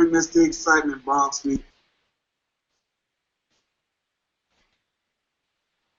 bring us the excitement, Bronx Week.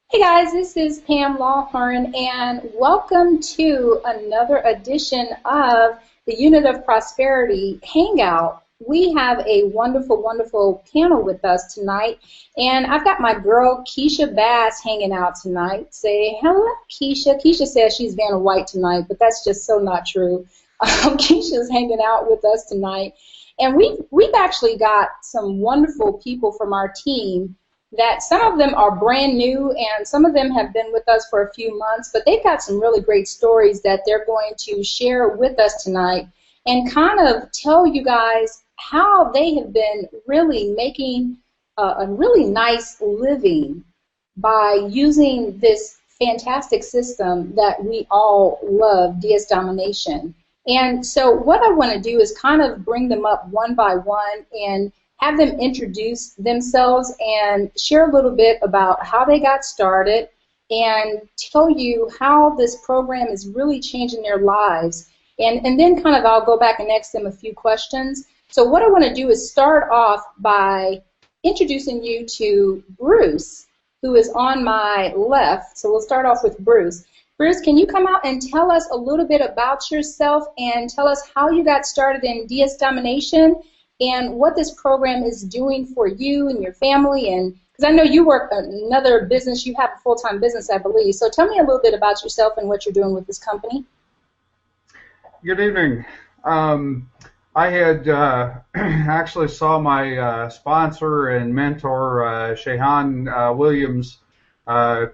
Hey guys, this is Pam Lawhorn, and welcome to another edition of the Unit of Prosperity Hangout. We have a wonderful, wonderful panel with us tonight, and I've got my girl Keisha Bass hanging out tonight. Say hello, Keisha. Keisha says she's Vanna White tonight, but that's just so not true. Keisha's hanging out with us tonight, and we've actually got some wonderful people from our team that some of them are brand new and some of them have been with us for a few months, but they've got some really great stories that they're going to share with us tonight and kind of tell you guys how they have been really making a really nice living by using this fantastic system that we all love, DS Domination. And so what I want to do is kind of bring them up one by one and have them introduce themselves and share a little bit about how they got started and tell you how this program is really changing their lives. And then kind of I'll go back and ask them a few questions. So what I want to do is start off by introducing you to Bruce, who is on my left. So we'll start off with Bruce. Bruce, can you come out and tell us a little bit about yourself and tell us how you got started in DS Domination and what this program is doing for you and your family? And because I know you work another business, you have a full-time business, I believe. So tell me a little bit about yourself and what you're doing with this company. Good evening. I had actually saw my sponsor and mentor, Shehan Williams,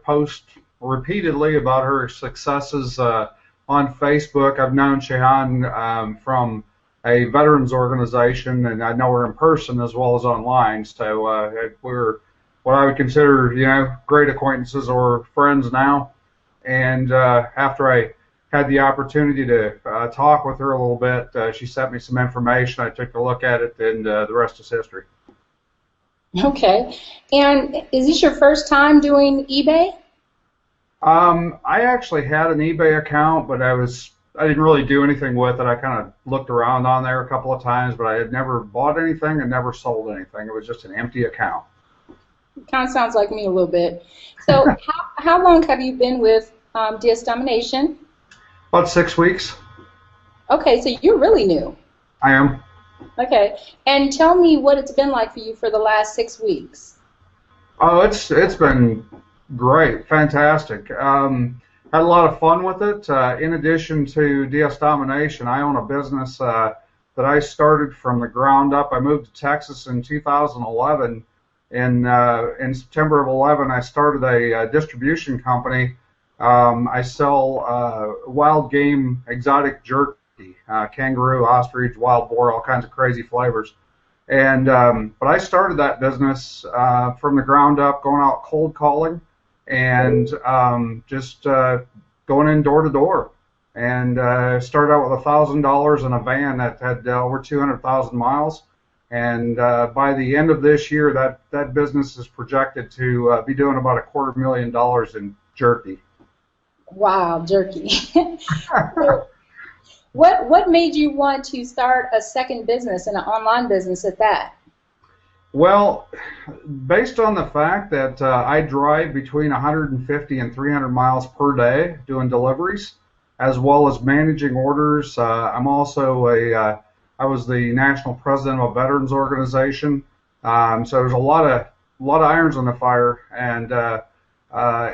post repeatedly about her successes on Facebook. I've known Shehan from a veterans organization, and I know her in person as well as online. So we're what I would consider, great acquaintances or friends now. And after I had the opportunity to talk with her a little bit, she sent me some information. I took a look at it, and the rest is history. Okay. And is this your first time doing eBay? I actually had an eBay account, but I didn't really do anything with it. I kind of looked around on there a couple of times, but I had never bought anything and never sold anything. It was just an empty account. It kind of sounds like me a little bit. So how long have you been with DS Domination? About 6 weeks. Okay, so you're really new. I am. Okay, and tell me what it's been like for you for the last 6 weeks. Oh, it's been great, fantastic. Had a lot of fun with it. In addition to DS Domination, I own a business that I started from the ground up. I moved to Texas in 2011. In September of 11, I started a distribution company. I sell wild game exotic jerky, kangaroo, ostrich, wild boar, all kinds of crazy flavors. And but I started that business from the ground up, going out cold calling and just going in door to door. And started out with $1,000 in a van that had over 200,000 miles. And by the end of this year, that business is projected to be doing about $250,000 in jerky. Wow, jerky. So what made you want to start a second business and an online business at that? Well, based on the fact that I drive between 150 and 300 miles per day doing deliveries, as well as managing orders. I'm also I was the national president of a veterans organization, so there's a lot of irons on the fire, and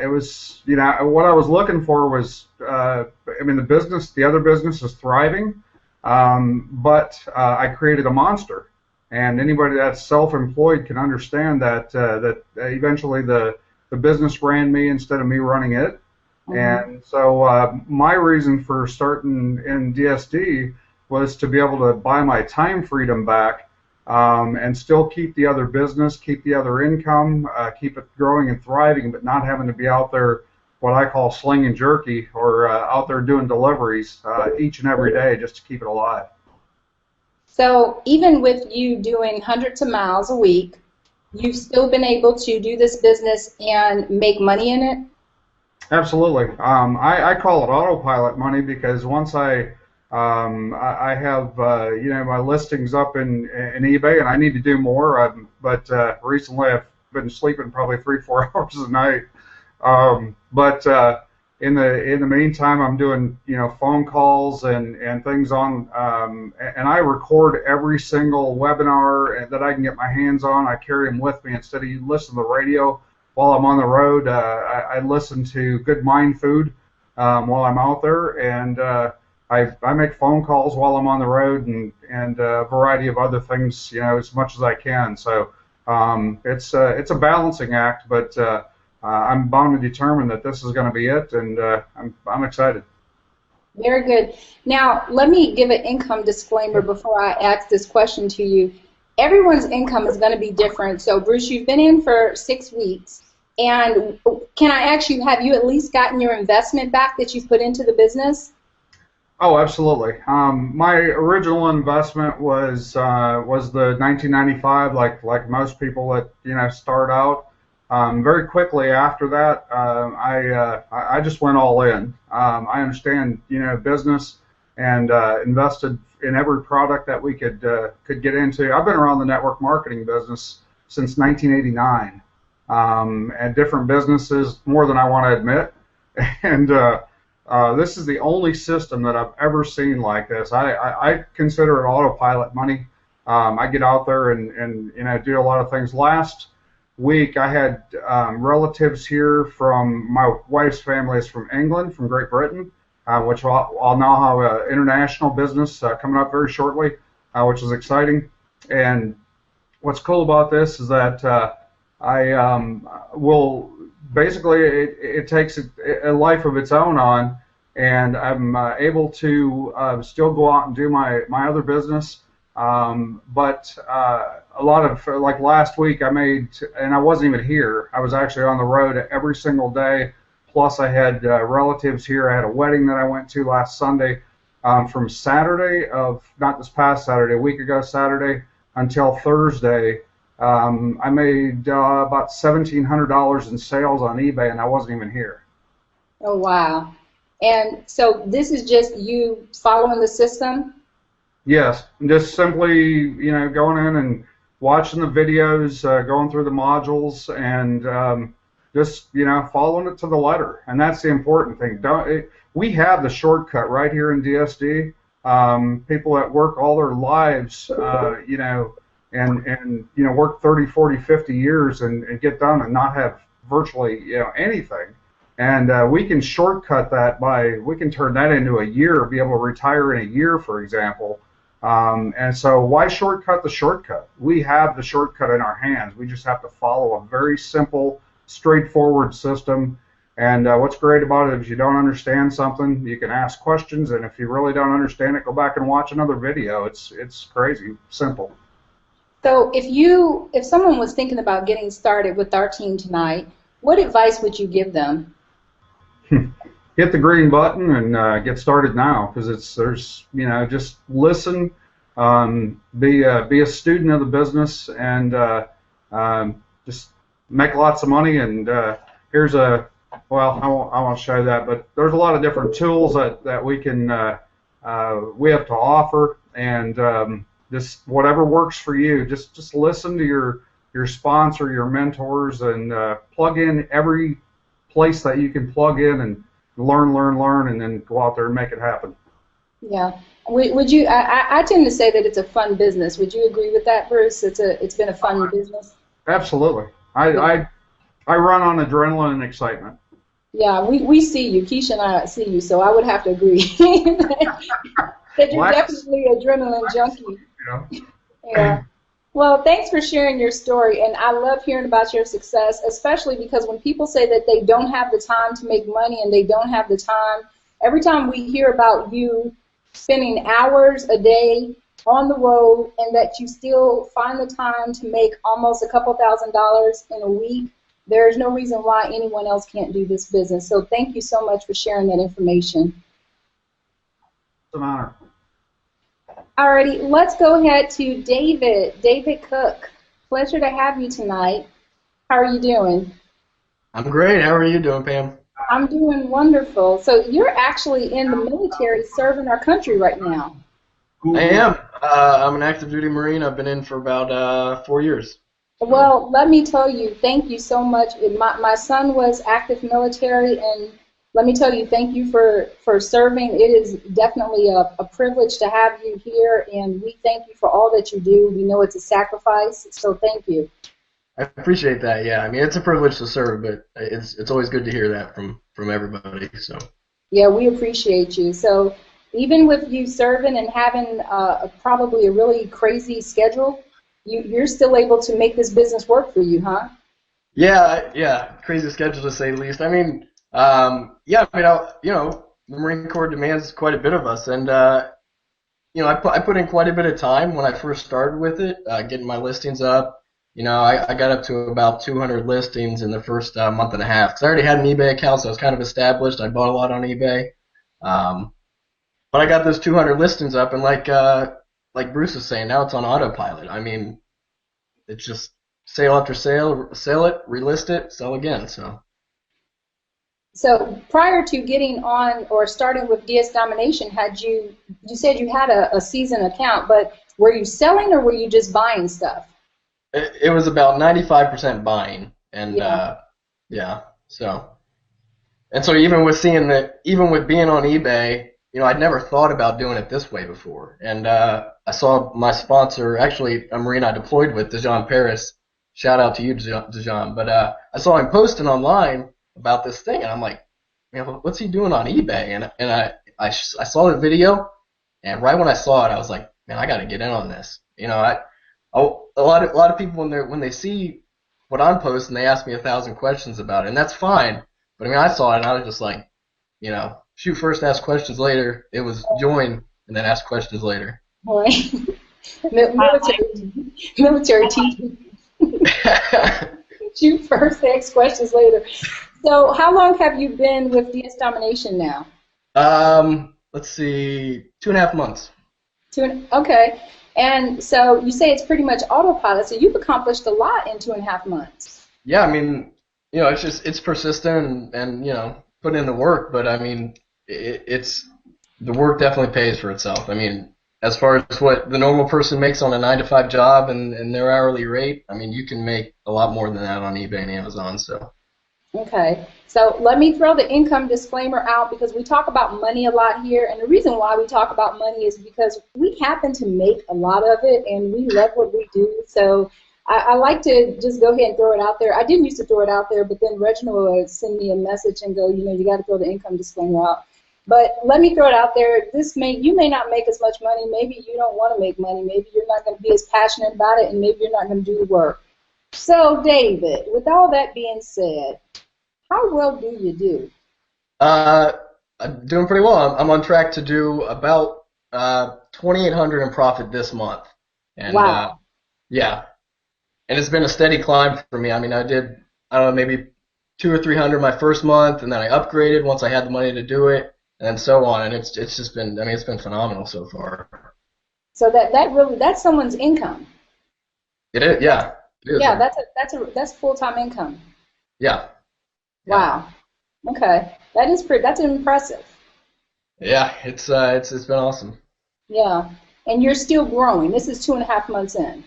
it was, what I was looking for was, the other business is thriving, but I created a monster. And anybody that's self-employed can understand that eventually the business ran me instead of me running it. Mm-hmm. And so my reason for starting in DSD was to be able to buy my time freedom back and still keep the other business, keep the other income, keep it growing and thriving, but not having to be out there what I call slinging jerky or out there doing deliveries each and every day just to keep it alive. So even with you doing hundreds of miles a week, you've still been able to do this business and make money in it? Absolutely. I call it autopilot money because once I I have my listings up in eBay, and I need to do more. But recently I've been sleeping probably 3-4 hours a night. But in the meantime, I'm doing phone calls and things on, and I record every single webinar that I can get my hands on. I carry them with me instead of you listen to the radio while I'm on the road. I listen to Good Mind Food while I'm out there, and I make phone calls while I'm on the road and a variety of other things, as much as I can. So it's a balancing act, but I'm bound and determined that this is going to be it, and I'm excited. Very good. Now, let me give an income disclaimer before I ask this question to you. Everyone's income is going to be different. So, Bruce, you've been in for 6 weeks, and can I ask you, have you at least gotten your investment back that you put into the business? Oh, absolutely. My original investment was the 1995, like most people that start out. Very quickly after that, I just went all in. I understand business and invested in every product that we could get into. I've been around the network marketing business since 1989, and different businesses more than I want to admit. And this is the only system that I've ever seen like this. I consider it autopilot money. I get out there and do a lot of things. Last week I had relatives here from my wife's family is from England, from Great Britain, which I'll now have an international business coming up very shortly, which is exciting. And what's cool about this is that I will basically it takes a life of its own on, and I'm able to still go out and do my other business. But a lot of, like last week I made, and I wasn't even here, I was actually on the road every single day, plus I had relatives here. I had a wedding that I went to last Sunday. From Saturday not this past Saturday, a week ago Saturday, until Thursday, I made about $1,700 in sales on eBay, and I wasn't even here. Oh, wow. And so this is just you following the system? Yes, just simply, going in and watching the videos, going through the modules, and just, following it to the letter. And that's the important thing. We have the shortcut right here in DSD. People that work all their lives, and work 30, 40, 50 years and get done and not have virtually, anything. And we can shortcut that we can turn that into a year, be able to retire in a year, for example. And so why shortcut the shortcut? We have the shortcut in our hands. We just have to follow a very simple, straightforward system. And what's great about it is you don't understand something, you can ask questions, and if you really don't understand it, go back and watch another video. It's crazy simple. So if someone was thinking about getting started with our team tonight, what advice would you give them? Hit the green button and get started now, because just listen, be a student of the business, and just make lots of money. And here's I won't show that, but there's a lot of different tools that we have to offer, and just whatever works for you. Just listen to your sponsor, your mentors, and plug in every place that you can plug in and learn, and then go out there and make it happen. Yeah. Would you? I tend to say that it's a fun business. Would you agree with that, Bruce? It's been a fun business. Absolutely. I run on adrenaline and excitement. Yeah, we see you. Keisha and I see you, so I would have to agree that you're definitely an adrenaline junkie. Yeah. Well, thanks for sharing your story, and I love hearing about your success, especially because when people say that they don't have the time to make money and they don't have the time, every time we hear about you spending hours a day on the road and that you still find the time to make almost a couple $1,000s in a week, there's no reason why anyone else can't do this business. So thank you so much for sharing that information. It's an honor. Alrighty, let's go ahead to David. David Cook. Pleasure to have you tonight. How are you doing? I'm great. How are you doing, Pam? I'm doing wonderful. So you're actually in the military serving our country right now. I am. I'm an active duty Marine. I've been in for about 4 years. Well, let me tell you, thank you so much. My son was active military, and let me tell you, thank you for serving. It is definitely a privilege to have you here, and we thank you for all that you do. We know it's a sacrifice, so thank you. I appreciate that. Yeah, I mean it's a privilege to serve, but it's always good to hear that from everybody. So. Yeah, we appreciate you. So even with you serving and having probably a really crazy schedule, you're still able to make this business work for you, huh? Yeah, crazy schedule to say the least. I mean, yeah, I mean, the Marine Corps demands quite a bit of us, and I put in quite a bit of time when I first started with it, getting my listings up. I got up to about 200 listings in the first month and a half because I already had an eBay account, so I was kind of established. I bought a lot on eBay, but I got those 200 listings up, and like Bruce was saying, now it's on autopilot. I mean, it's just sale after sale, sell it, relist it, sell again. So prior to getting on or starting with DS Domination, you said you had a season account, but were you selling or were you just buying stuff? It was about 95% buying, and yeah. So even with being on eBay, I'd never thought about doing it this way before, and I saw my sponsor, actually a Marine I deployed with, Dejan Paris. Shout out to you, Dejan. But I saw him posting online about this thing, and I'm like, what's he doing on eBay? And I saw the video, and right when I saw it, I was like, man, I got to get in on this. A lot of people when they see what I'm posting, they ask me 1,000 questions about it, and that's fine. But I mean, I saw it, and I was just like, shoot first, ask questions later. It was join and then ask questions later. All right. military teaching. Shoot first, ask questions later. So how long have you been with DS Domination now? Let's see, 2.5 months. Okay. And so you say it's pretty much autopilot, so you've accomplished a lot in 2.5 months. Yeah, I mean, it's persistent and putting in the work, but I mean, it's the work definitely pays for itself. I mean, as far as what the normal person makes on a 9-to-5 job and their hourly rate, I mean, you can make a lot more than that on eBay and Amazon. So. Okay, so let me throw the income disclaimer out because we talk about money a lot here, and the reason why we talk about money is because we happen to make a lot of it, and we love what we do. So I like to just go ahead and throw it out there. I didn't used to throw it out there, but then Reginald would send me a message and go, you got to throw the income disclaimer out. But let me throw it out there. You may not make as much money. Maybe you don't want to make money. Maybe you're not going to be as passionate about it, and maybe you're not going to do the work. So, David, with all that being said, how well do you do? I'm doing pretty well. I'm on track to do about 2,800 in profit this month. And, wow. Yeah. And it's been a steady climb for me. I mean, I did, I don't know, maybe 200 or 300 my first month, and then I upgraded once I had the money to do it, and so on. And it's just been, I mean, it's been phenomenal so far. So that's someone's income. It is, yeah. It is. Yeah, that's full-time income. Yeah. Wow. Okay. That's impressive. Yeah, it's been awesome. Yeah. And you're still growing. This is 2.5 months in.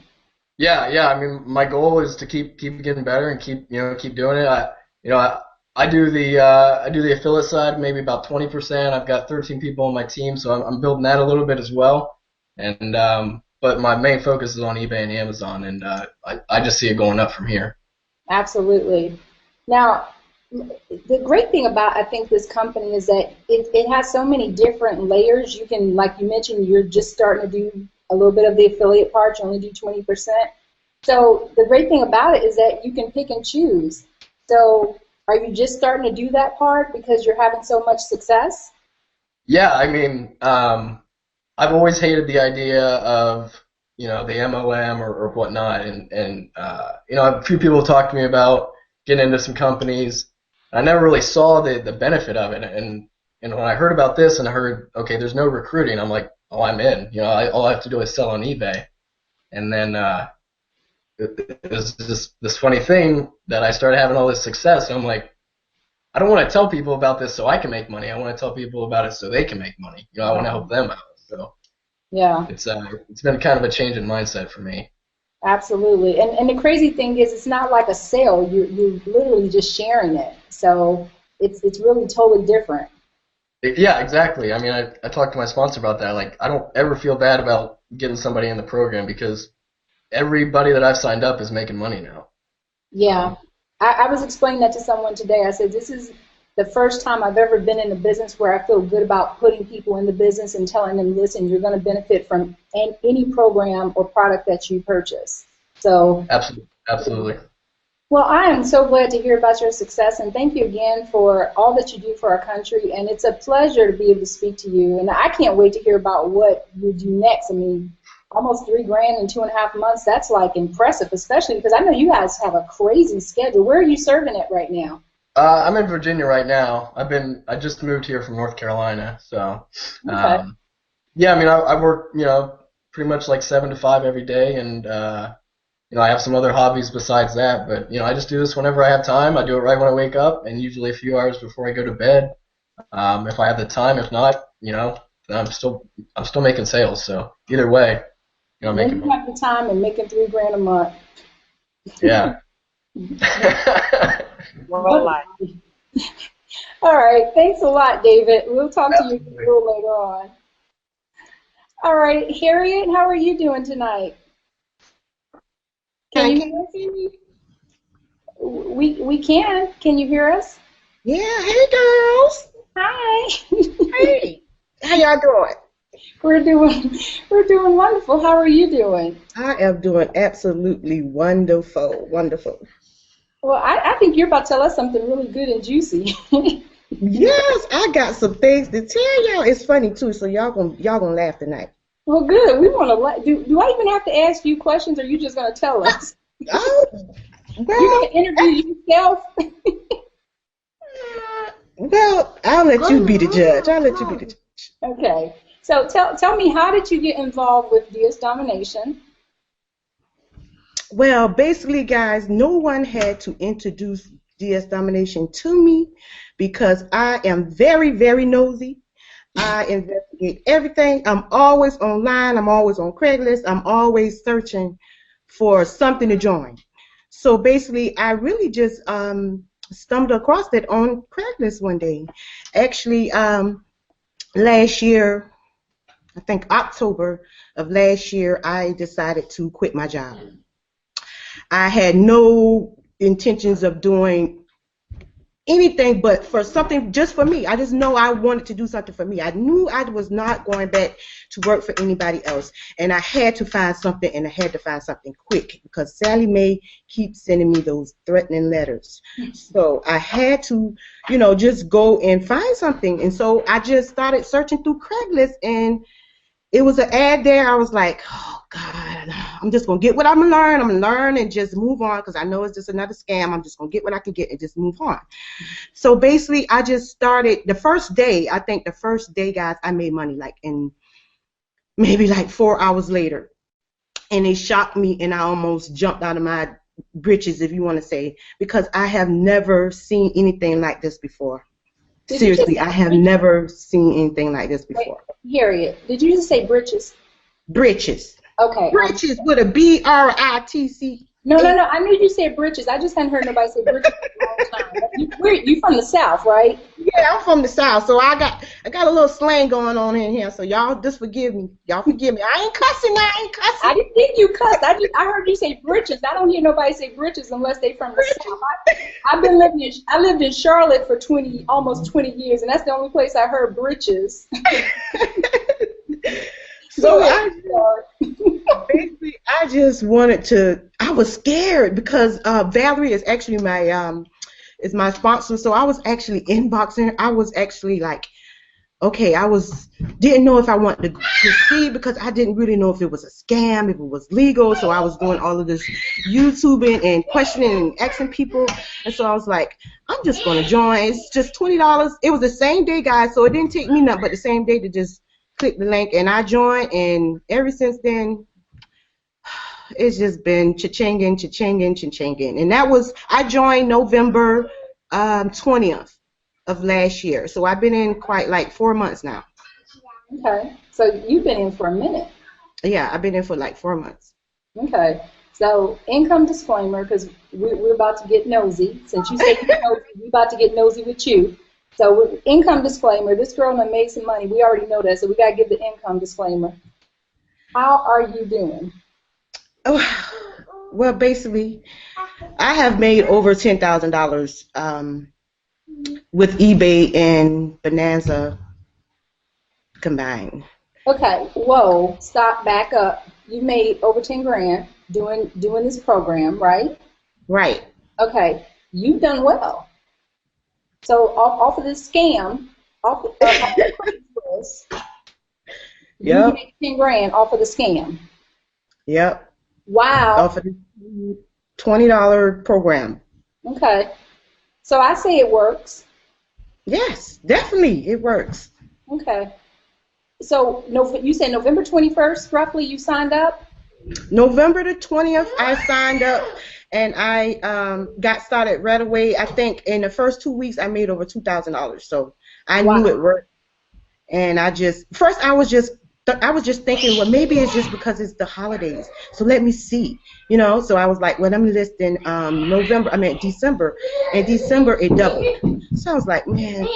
Yeah. I mean, my goal is to keep getting better and keep doing it. I do the affiliate side, maybe about 20%. I've got 13 people on my team, so I'm building that a little bit as well. And but my main focus is on eBay and Amazon, and I just see it going up from here. Absolutely. Now, the great thing about, I think, this company is that it has so many different layers. You can, like you mentioned, you're just starting to do a little bit of the affiliate part. You only do 20%. So the great thing about it is that you can pick and choose. So are you just starting to do that part because you're having so much success? Yeah, I mean, I've always hated the idea of, the MLM or whatnot. And a few people talked to me about getting into some companies. I never really saw the benefit of it, and when I heard about this and I heard, okay, there's no recruiting, I'm like, oh, I'm in. All I have to do is sell on eBay, and then there's this funny thing that I started having all this success, and I'm like, I don't want to tell people about this so I can make money. I want to tell people about it so they can make money. You know, I want to help them out. So Yeah. it's been kind of a change in mindset for me. Absolutely. And the crazy thing is, it's not like a sale. You're literally just sharing it. So it's really totally different. Yeah, exactly. I mean, I talked to my sponsor about that. Like, I don't ever feel bad about getting somebody in the program because everybody that I've signed up is making money now. Yeah. I was explaining that to someone today. I said, this is the first time I've ever been in a business where I feel good about putting people in the business and telling them, listen, you're going to benefit from any program or product that you purchase. So Absolutely. Well, I am so glad to hear about your success, and thank you again for all that you do for our country. And it's a pleasure to be able to speak to you. And I can't wait to hear about what you do next. I mean, almost $3 grand in 2.5 months. That's like impressive, especially because I know you guys have a crazy schedule. Where are you serving at right now? I'm in Virginia right now. I just moved here from North Carolina, so Okay. yeah. I mean, I work, pretty much like 7 to 5 every day, and I have some other hobbies besides that. But I just do this whenever I have time. I do it right when I wake up, and usually a few hours before I go to bed, if I have the time. If not, I'm still making sales. So either way, I'm When making you money. have the time and making $3 grand a month. Yeah. Well, like, All right. Thanks a lot, David. We'll talk to you a Absolutely. little later on. All right, Harriet, how are you doing tonight? Can can you? you hear me? We can. Can you hear us? Yeah, hey girls. Hi. Hey, how y'all doing? We're doing wonderful. How are you doing? I am doing absolutely wonderful, wonderful. Well, I think you're about to tell us something really good and juicy. Yes, I got some things to tell y'all. It's funny too, so y'all gonna laugh tonight. Well, good. We want to. Do I even have to ask you questions, or are you just going to tell us? Oh, You're well, going to interview yourself? well, I'll let you be the judge. I'll let you be the judge. Okay. So tell me, how did you get involved with DS Domination? Well, basically, guys, no one had to introduce DS Domination to me because I am very, very nosy. I investigate everything. I'm always online. I'm always on Craigslist. I'm always searching for something to join. So basically, I really just stumbled across it on Craigslist one day. Actually, last year, I think October of last year, I decided to quit my job. I had no intentions of doing anything but for something just for me. I just know I wanted to do something for me. I knew I was not going back to work for anybody else, and I had to find something, and I had to find something quick because Sally Mae keeps sending me those threatening letters. So I had to, just go and find something, and so I just started searching through Craigslist, and it was an ad there. I was like, oh, God, I'm just going to get what I'm going to learn. I'm going to learn and just move on because I know it's just another scam. I'm just going to get what I can get and just move on. So basically, I just started the first day, guys, I made money maybe 4 hours later. And it shocked me, and I almost jumped out of my britches, if you want to say, because I have never seen anything like this before. Seriously, I have never seen anything like this before. Wait, Harriet, did you just say britches? Britches. Okay. Britches with a B-R-I-T-C. No. I knew you said britches. I just hadn't heard nobody say britches in a long time. You from the South, right? Yeah, I'm from the South, so I got a little slang going on in here. So y'all just forgive me. Y'all forgive me. I ain't cussing. I didn't think you cussed. I heard you say britches. I don't hear nobody say britches unless they from the South. I lived in Charlotte for almost 20 years, and that's the only place I heard britches. So basically, I just wanted to. I was scared because Valerie is actually my sponsor. So I was actually inboxing. I was actually like, okay, didn't know if I wanted to proceed because I didn't really know if it was a scam, if it was legal. So I was doing all of this YouTubing and questioning and asking people. And so I was like, I'm just going to join. It's just $20. It was the same day, guys. So it didn't take me nothing but the same day to just click the link, and I joined. And ever since then, it's just been cha-chinging. And I joined November 20th. of last year. So I've been in quite like 4 months now. Okay. So you've been in for a minute. Yeah, I've been in for like 4 months. Okay. So income disclaimer, because we're about to get nosy. Since you said you're nosy, we're about to get nosy with you. So income disclaimer, this girl done made some money. We already know that, so we got to give the income disclaimer. How are you doing? Oh, well, basically, I have made over $10,000 with eBay and Bonanza combined. Okay, whoa, stop, back up. You made over 10 grand doing this program, right? Right. Okay, you've done well. So off of this scam, off of Craigslist, you made 10 grand off of the scam. Yep. Wow. Off of the $20 program. Okay. So I say it works. Yes, definitely it works. Okay. So you said November 21st, roughly, you signed up? November the 20th, I signed up, and I got started right away. I think in the first 2 weeks, I made over $2,000. So I knew it worked. And I was just thinking, well, maybe it's just because it's the holidays. So let me see, So I was like, well, let me list in December. In December, it doubled. So I was like, man,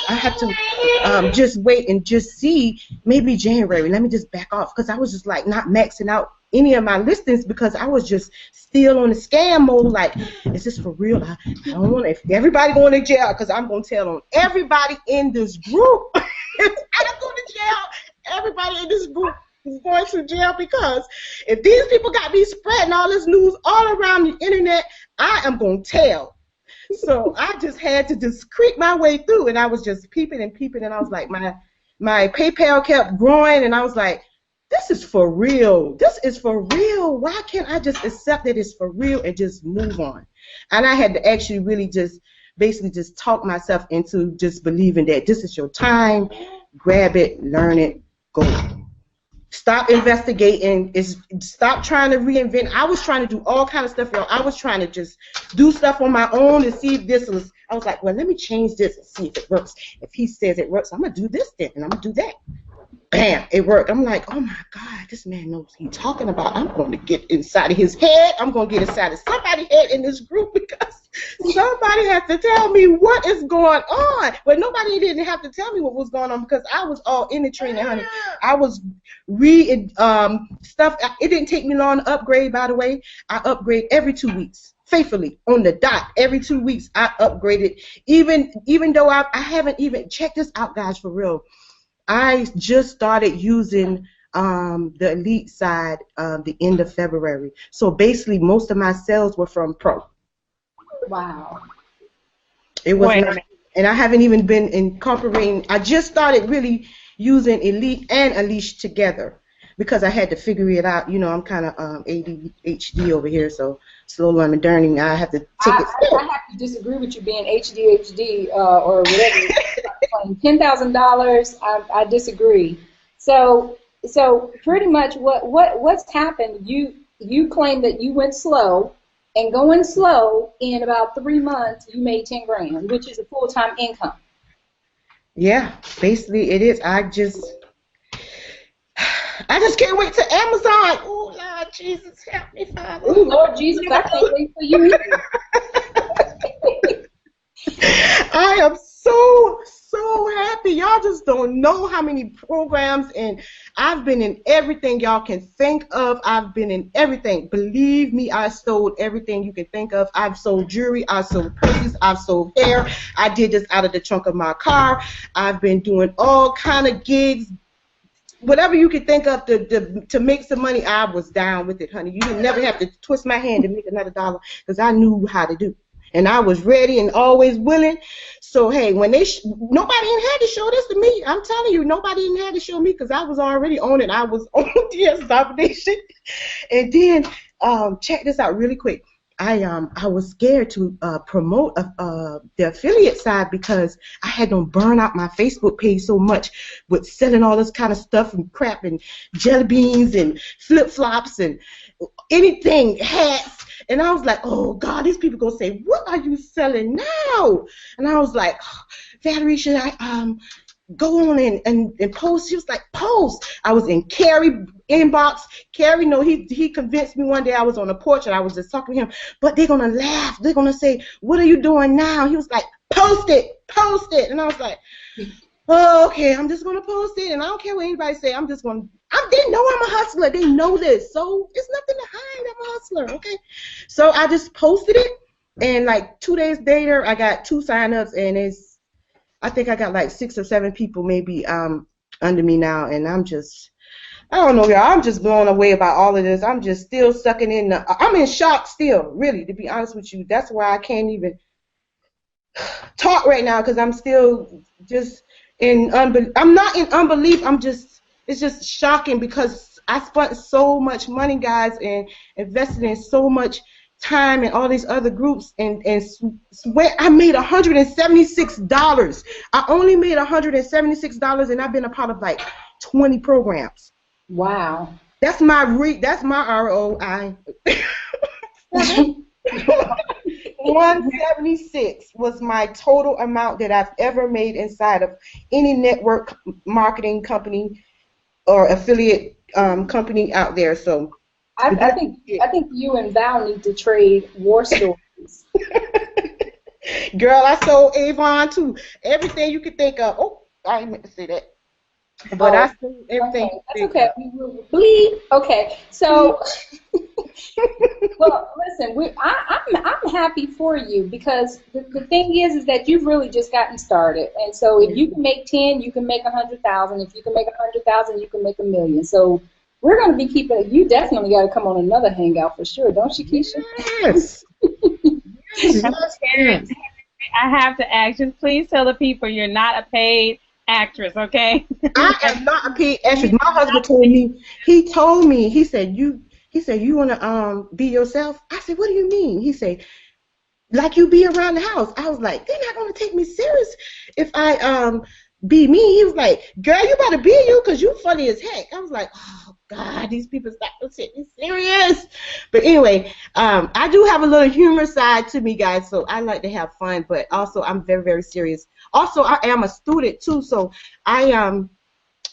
I have to just wait and just see. Maybe January. Let me just back off, because I was just like not maxing out any of my listings because I was just still on the scam mode. Like, is this for real? I don't want if everybody going to jail, because I'm gonna tell on everybody in this group. If I don't go to jail, everybody in this group is going to jail, because if these people got me spreading all this news all around the internet, I am going to tell. So I just had to just creep my way through, and I was just peeping, and I was like, my PayPal kept growing, and I was like, this is for real. This is for real. Why can't I just accept that it's for real and just move on? And I had to actually really just basically just talk myself into just believing that this is your time. Grab it, learn it, go. Stop investigating. Stop trying to reinvent. I was trying to do all kind of stuff, y'all. I was trying to just do stuff on my own and see if this was. I was like, well, let me change this and see if it works. If he says it works, I'm gonna do this then, and I'm gonna do that. Bam, it worked. I'm like, oh my God, this man knows what he's talking about. I'm going to get inside of his head. I'm going to get inside of somebody's head in this group, because somebody has to tell me what is going on. But nobody didn't have to tell me what was going on, because I was all in the training, honey. I was reading stuff. It didn't take me long to upgrade, by the way. I upgrade every 2 weeks. Faithfully, on the dot, every 2 weeks, I upgraded. Even though I haven't even, check this out, guys, for real. I just started using the elite side the end of February. So basically, most of my sales were from pro. Wow. It was not, and I haven't even been incorporating. I just started really using elite and unleash together, because I had to figure it out. I'm kind of ADHD over here, so slow learning. I have to take it. I have to disagree with you being ADHD or whatever. $10,000. I disagree. So pretty much what's happened? You claim that you went slow, and going slow in about 3 months you made 10 grand, which is a full-time income. Yeah, basically it is. I just can't wait to Amazon. Oh Lord Jesus, help me, Father. Oh Lord Jesus, I can't wait for you either. I am so happy. Y'all just don't know how many programs, and I've been in everything y'all can think of. I've been in everything. Believe me, I sold everything you can think of. I've sold jewelry, I've sold purses, I've sold hair. I did this out of the trunk of my car. I've been doing all kind of gigs. Whatever you could think of to make some money, I was down with it, honey. You didn't never have to twist my hand to make another dollar, because I knew how to do it. And I was ready and always willing. So, hey, when nobody even had to show this to me. I'm telling you, nobody even had to show me, because I was already on it. I was on DS Domination. And then, check this out really quick. I was scared to promote the affiliate side, because I had to burn out my Facebook page so much with selling all this kind of stuff and crap and jelly beans and flip-flops and anything, hats. And I was like, oh, God, these people going to say, what are you selling now? And I was like, Valerie, should I go on and post? She was like, post. I was in Carrie inbox. Carrie, no, he convinced me one day. I was on the porch and I was just talking to him, but they're going to laugh. They're going to say, what are you doing now? He was like, post it. And I was like, oh, okay, I'm just going to post it, and I don't care what anybody say. I'm just going to, they know I'm a hustler. They know this, so it's nothing to hide. I'm a hustler, okay? So I just posted it, and like 2 days later, I got 2 sign-ups, and I think I got like 6 or 7 people maybe under me now, and I don't know, y'all. I'm just blown away about all of this. I'm just still sucking in I'm in shock still, really, to be honest with you. That's why I can't even talk right now, because I'm still just in unbelief. I'm not in unbelief. It's just shocking because I spent so much money, guys, and invested in so much time in all these other groups, and swear I made $176. I only made $176, and I've been a part of like 20 programs. Wow. That's my ROI. 176 was my total amount that I've ever made inside of any network marketing company or affiliate company out there. So I think you and Val need to trade war stories. Girl, I sold Avon too. Everything you could think of. Oh, I didn't meant to say that. But I sold everything. Okay. That's okay. Bleed. Okay. So, well, listen. I'm happy for you, because the thing is that you've really just gotten started, and so if you can make 10, you can make 100,000. If you can make 100,000, you can make 1 million. So we're going to be keeping. You definitely got to come on another hangout for sure, don't you, Keisha? Yes. Yes. I have to ask you, please tell the people you're not a paid actress, okay? I am not a paid actress. My husband told me. He said you want to be yourself. I said, what do you mean? He said, like you be around the house. I was like, they're not gonna take me serious if I be me. He was like, girl, you better be you, because you funny as heck. I was like, oh God, these people's not gonna take me serious. But anyway, I do have a little humor side to me, guys, so I like to have fun, but also I'm very, very serious. Also, I am a student too, so I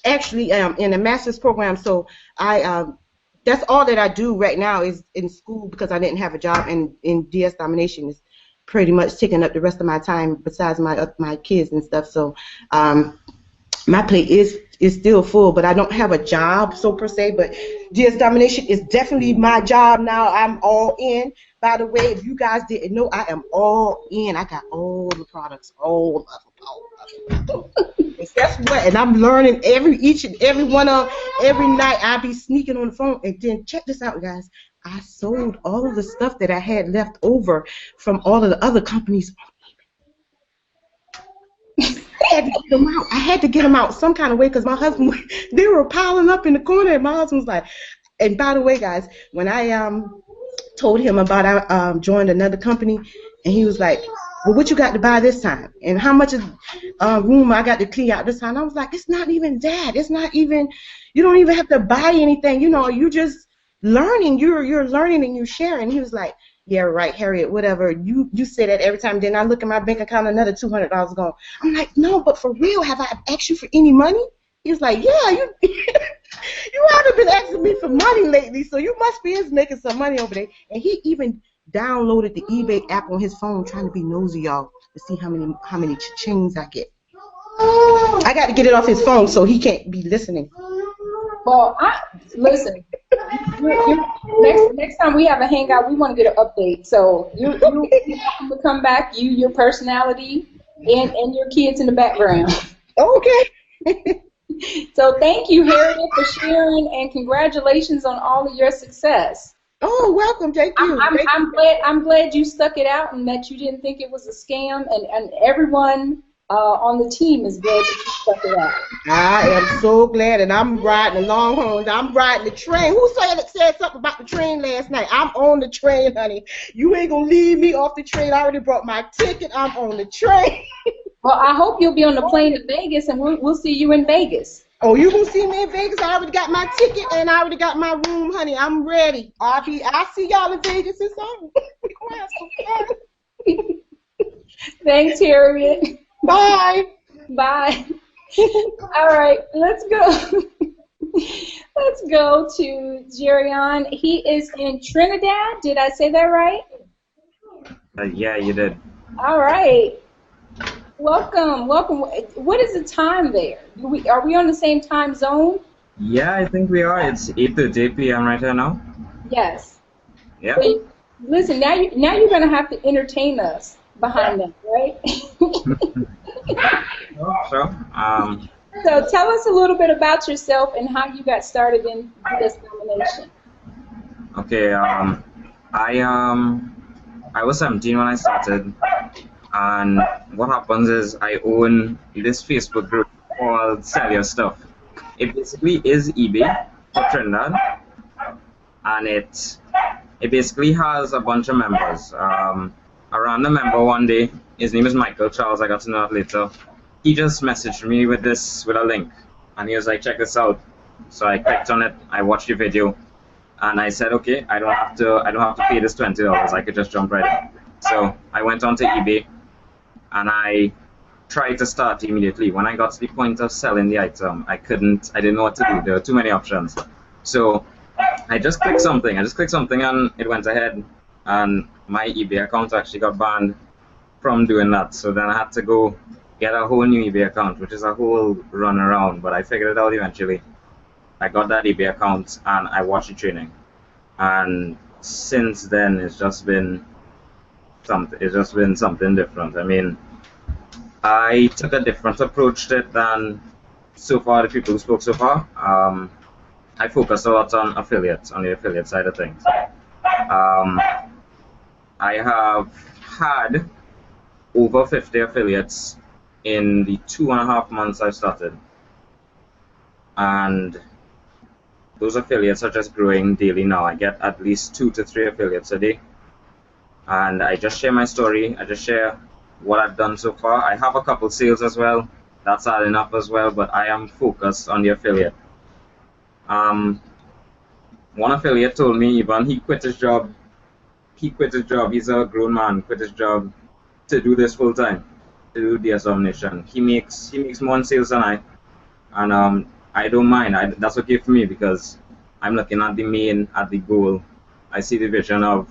actually am in a master's program, so that's all that I do right now is in school, because I didn't have a job, and in DS Domination is pretty much taking up the rest of my time besides my kids and stuff. So my plate is still full, but I don't have a job so per se. But DS Domination is definitely my job now. I'm all in. By the way, if you guys didn't know, I am all in. I got all the products, all of them. And guess what? And I'm learning each and every one of every night. I be sneaking on the phone, and then check this out, guys. I sold all of the stuff that I had left over from all of the other companies. I had to get them out. I had to get them out some kind of way, because my husband, they were piling up in the corner, and my husband was like, and by the way, guys, when I told him about I joined another company, and he was like, well, what you got to buy this time? And how much room I got to clean out this time? I was like, it's not even that. It's not even, you don't even have to buy anything. You know, you just learning. You're learning and you're sharing. He was like, yeah, right, Harriet, whatever. You say that every time. Then I look at my bank account, another $200 gone. I'm like, no, but for real, have I asked you for any money? He was like, yeah, you you haven't been asking me for money lately, so you must be making some money over there. And he even downloaded the eBay app on his phone, trying to be nosy, y'all, to see how many cha-chings I get. I got to get it off his phone so he can't be listening. Well, listen. Next time we have a hangout, we want to get an update. So you're welcome to come back. Your personality, and your kids in the background. Okay. So thank you, Harriet, for sharing, and congratulations on all of your success. Oh, welcome. Thank you. I'm glad you stuck it out and that you didn't think it was a scam, and everyone on the team is glad that you stuck it out. I am so glad, and I'm riding the Longhorns. I'm riding the train. Who said something about the train last night? I'm on the train, honey. You ain't gonna leave me off the train. I already brought my ticket. I'm on the train. Well, I hope you'll be on the plane to Vegas, and we'll see you in Vegas. Oh, you gonna see me in Vegas? I already got my ticket and I already got my room, honey. I'm ready. I'll see y'all in Vegas in summer. We gonna have some fun. Thanks, Harriet. Bye. Bye. All right, let's go. Let's go to Jerion. He is in Trinidad. Did I say that right? Yeah, you did. All right. Welcome, welcome. What is the time there? Are we on the same time zone? Yeah, I think we are. It's 8:30 p.m. right here now. Yes. Yeah. Well, listen, now you're going to have to entertain us behind that, right? Sure. So tell us a little bit about yourself and how you got started in DS Domination. Okay. I was 17 when I started, and what happens is I own this Facebook group called Sell Your Stuff. It basically is eBay for Trinidad, and it basically has a bunch of members. A random member one day, his name is Michael Charles, I got to know that later. He just messaged me with a link, and he was like, check this out. So I clicked on it, I watched the video, and I said, okay, I don't have to pay this $20, I could just jump right in. So I went onto eBay, and I tried to start immediately. When I got to the point of selling the item, I didn't know what to do. There were too many options. So I just clicked something, and it went ahead, and my eBay account actually got banned from doing that. So then I had to go get a whole new eBay account, which is a whole run around, but I figured it out eventually. I got that eBay account and I watched the training. And since then it's just been something different. I mean, I took a different approach to it than so far the people who spoke so far. I focus a lot on affiliates, on the affiliate side of things. I have had over 50 affiliates in the 2.5 months I've started. And those affiliates are just growing daily now. I get at least 2 to 3 affiliates a day. And I just share my story. I just share what I've done so far. I have a couple sales as well. That's adding up as well, but I am focused on the affiliate. One affiliate told me even he quit his job. He's a grown man, quit his job to do this full time, to do DS Domination. He makes more in sales than I, and I don't mind. That's okay for me because I'm looking at the goal. I see the vision of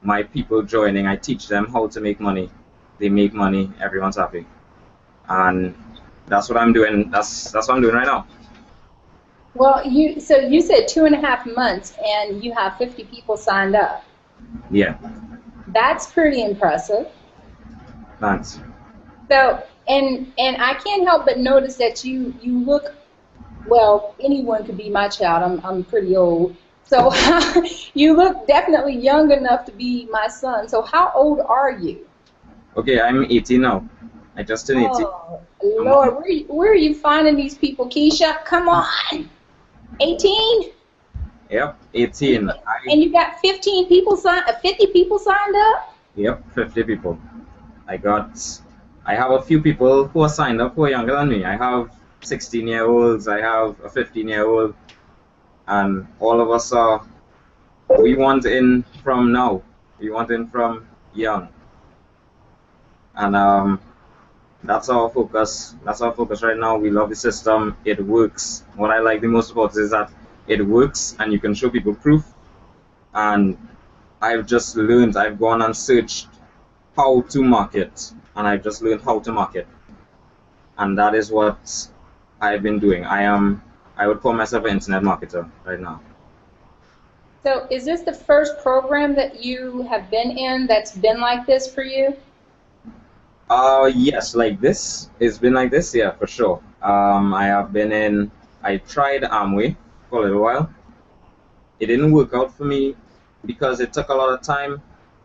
my people joining. I teach them how to make money. They make money. Everyone's happy, and that's what I'm doing. That's what I'm doing right now. Well, you said 2.5 months, and you have 50 people signed up. Yeah. That's pretty impressive. Thanks. So, and I can't help but notice that you look, well, anyone could be my child. I'm pretty old. So you look definitely young enough to be my son. So how old are you? Okay, I'm 18 now. I just turned 18. Oh, Lord, where are you finding these people, Keisha? Come on. 18? Yep, 18. And you got 50 people signed up? Yep, 50 people. I have a few people who are signed up who are younger than me. I have 16-year-olds, I have a 15-year-old, and all of us we want in from now. We want in from young. And that's our focus. That's our focus right now. We love the system. It works. What I like the most about it is that it works and you can show people proof. And I've just learned, I've gone and searched how to market, and I've just learned how to market. And that is what I've been doing. I would call myself an internet marketer right now. So is this the first program that you have been in that's been like this for you? Yes, like this. It's been like this, yeah, for sure. I tried Amway for a little while. It didn't work out for me because it took a lot of time,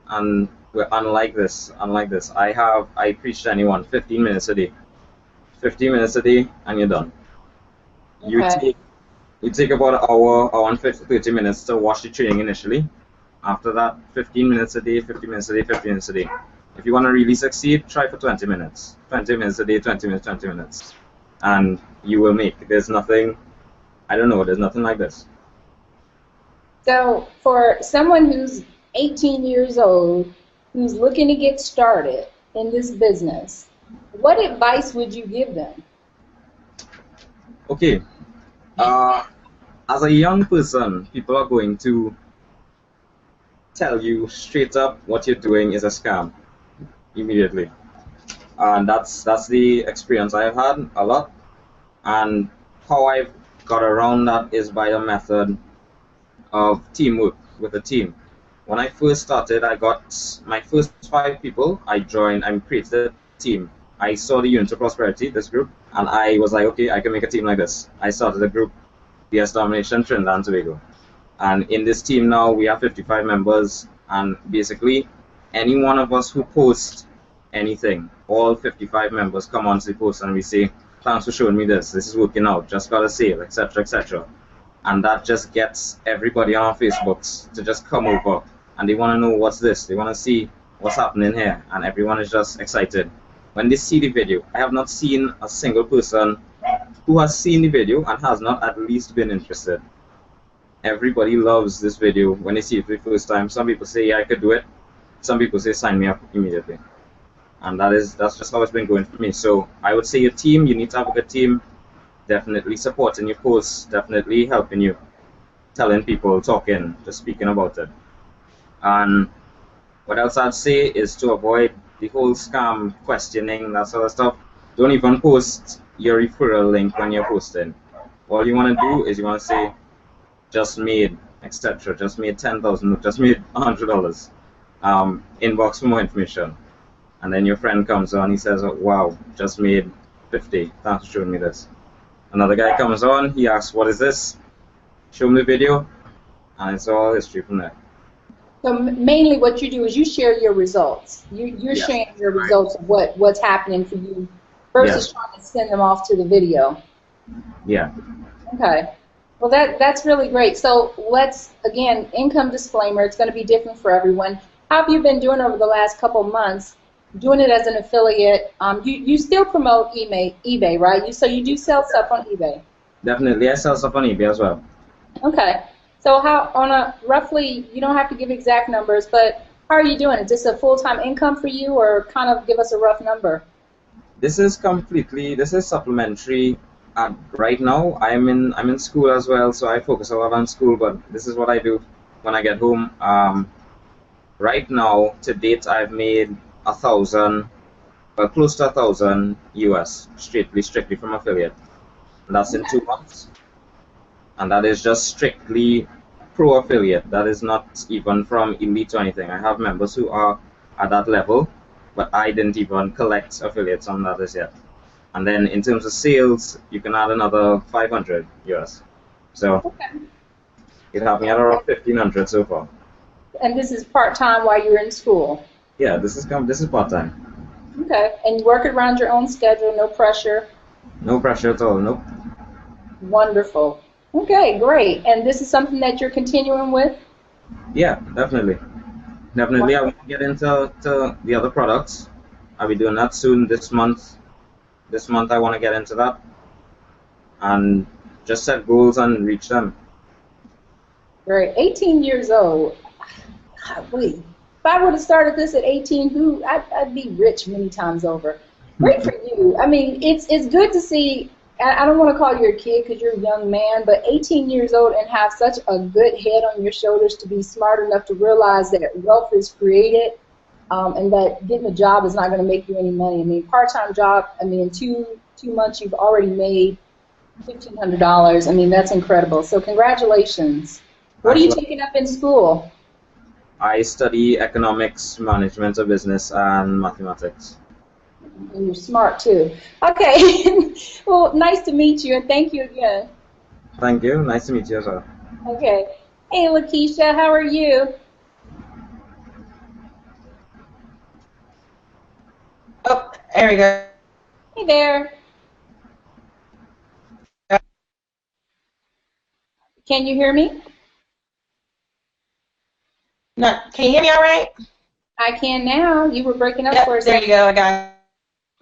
and unlike this, I preach to anyone 15 minutes a day. 15 minutes a day and you're done. Okay. You take about an hour and 30 minutes to watch the training initially. After that, 15 minutes a day, 15 minutes a day, 15 minutes a day. If you want to really succeed, try for 20 minutes. 20 minutes a day, 20 minutes, 20 minutes. and you will make. There's nothing, I don't know, there's nothing like this. So for someone who's 18 years old, who's looking to get started in this business, what advice would you give them? Okay, as a young person, people are going to tell you straight up what you're doing is a scam immediately. And that's the experience I've had a lot. And how I've got around that is by the method of teamwork with a team. When I first started, I got my first 5 people. I created a team. I saw the Unit of Prosperity, this group, and I was like, okay, I can make a team like this. I started a group, DS Domination, Trinidad and Tobago. And in this team now, we have 55 members, and basically, any one of us who posts anything, all 55 members come onto the post and we say, thanks for showing me this is working out, just got a sale, etc., etc. And that just gets everybody on our Facebooks to just come over, and they want to know what's this, they want to see what's happening here, and everyone is just excited. When they see the video, I have not seen a single person who has seen the video and has not at least been interested. Everybody loves this video when they see it for the first time. Some people say, yeah, I could do it. Some people say, sign me up immediately. And that's just how it's been going for me. So I would say your team, you need to have a good team, definitely supporting your posts, definitely helping you, telling people, talking, just speaking about it. And what else I'd say is to avoid the whole scam questioning, that sort of stuff. Don't even post your referral link when you're posting. All you want to do is you want to say, just made, etc., just made 10,000, just made $100. Inbox for more information. And then your friend comes on, he says, oh, wow, just made 50, thanks for showing me this. Another guy comes on, he asks, what is this? Show him the video, and it's all history from there. So mainly what you do is you share your results. You're sharing your results of what's happening for you versus trying to send them off to the video. Yeah. Okay. Well, that's really great. So let's, again, income disclaimer. It's going to be different for everyone. How have you been doing over the last couple months? Doing it as an affiliate. You still promote eBay, right? So you do sell stuff on eBay. Definitely, I sell stuff on eBay as well. Okay. So how, on a roughly, you don't have to give exact numbers, but how are you doing? Is this a full-time income for you, or kind of give us a rough number? This is supplementary. Right now, I'm in school as well, so I focus a lot on school, but this is what I do when I get home. Right now, to date, I've made 1,000, well, close to 1,000 US, strictly from affiliate. And that's in 2 months. And that is just strictly pro affiliate. That is not even from elite or anything. I have members who are at that level, but I didn't even collect affiliates on that as yet. And then in terms of sales, you can add another 500 US. So it helped me at around 1,500 so far. And this is part-time while you're in school? Yeah, this is part-time. Okay. And you work around your own schedule, no pressure? No pressure at all, nope. Wonderful. Okay, great. And this is something that you're continuing with? Yeah, definitely. Definitely, I want to get into the other products. I'll be doing that soon this month. This month I want to get into that and just set goals and reach them. Great. 18 years old. God, wait. If I would have started this at 18, I'd be rich many times over. Great for you. I mean, it's good to see. I don't want to call you a kid because you're a young man, but 18 years old and have such a good head on your shoulders to be smart enough to realize that wealth is created and that getting a job is not going to make you any money. I mean, part-time job, I mean, in two months you've already made $1,500. I mean, that's incredible. So congratulations. What are you taking up in school? I study economics, management of business, and mathematics. And you're smart too. Okay. Well, nice to meet you, and thank you again. Thank you. Nice to meet you as well. Okay. Hey, Lakeisha, how are you? Oh, there we go. Hey there. Can you hear me? No, can you hear me all right? I can now. You were breaking up Yep, for a there second. you go. I got.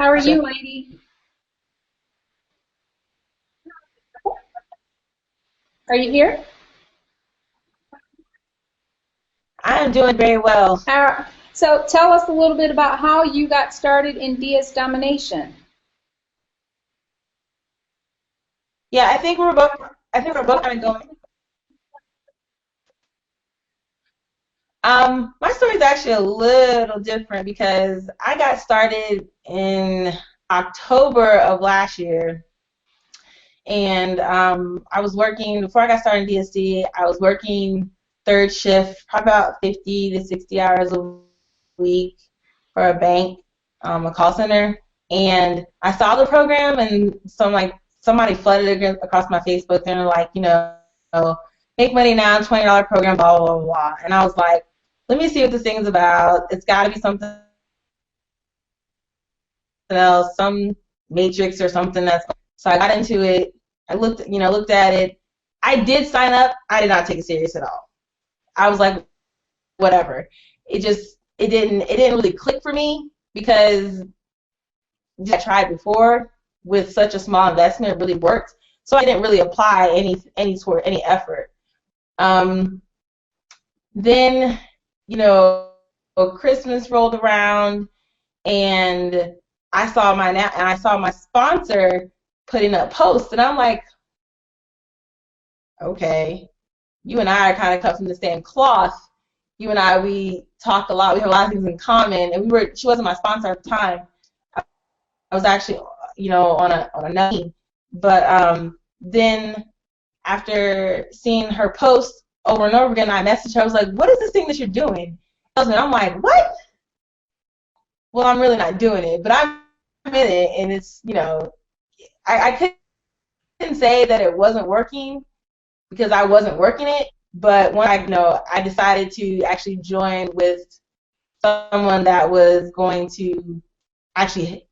How are you, lady? Are you here? I am doing very well. So tell us a little bit about how you got started in DS Domination. Yeah, I think we're both. I think we're both kind of going. My story is actually a little different because I got started in October of last year, and I was working before I got started in DSD. I was working third shift, probably about 50 to 60 hours a week for a bank, a call center, and I saw the program, and so somebody flooded it across my Facebook, and they're like, make money now, $20 program, blah blah blah blah, and I was like, let me see what this thing's about. It's got to be something else, some matrix or something that's. So I got into it. I looked at it. I did sign up. I did not take it serious at all. I was like, whatever. It didn't really click for me because I tried before with such a small investment. It really worked. So I didn't really apply any effort. Then Christmas rolled around, and I saw my sponsor putting up posts, and I'm like, okay, you and I are kind of cut from the same cloth. You and I, we talk a lot. We have a lot of things in common, and she wasn't my sponsor at the time. I was actually, on a team. But then after seeing her post over and over again, I messaged her. I was like, what is this thing that you're doing? And I'm like, what? Well, I'm really not doing it, but I'm in it, and it's, I couldn't say that it wasn't working because I wasn't working it, but when I decided to actually join with someone that was going to actually,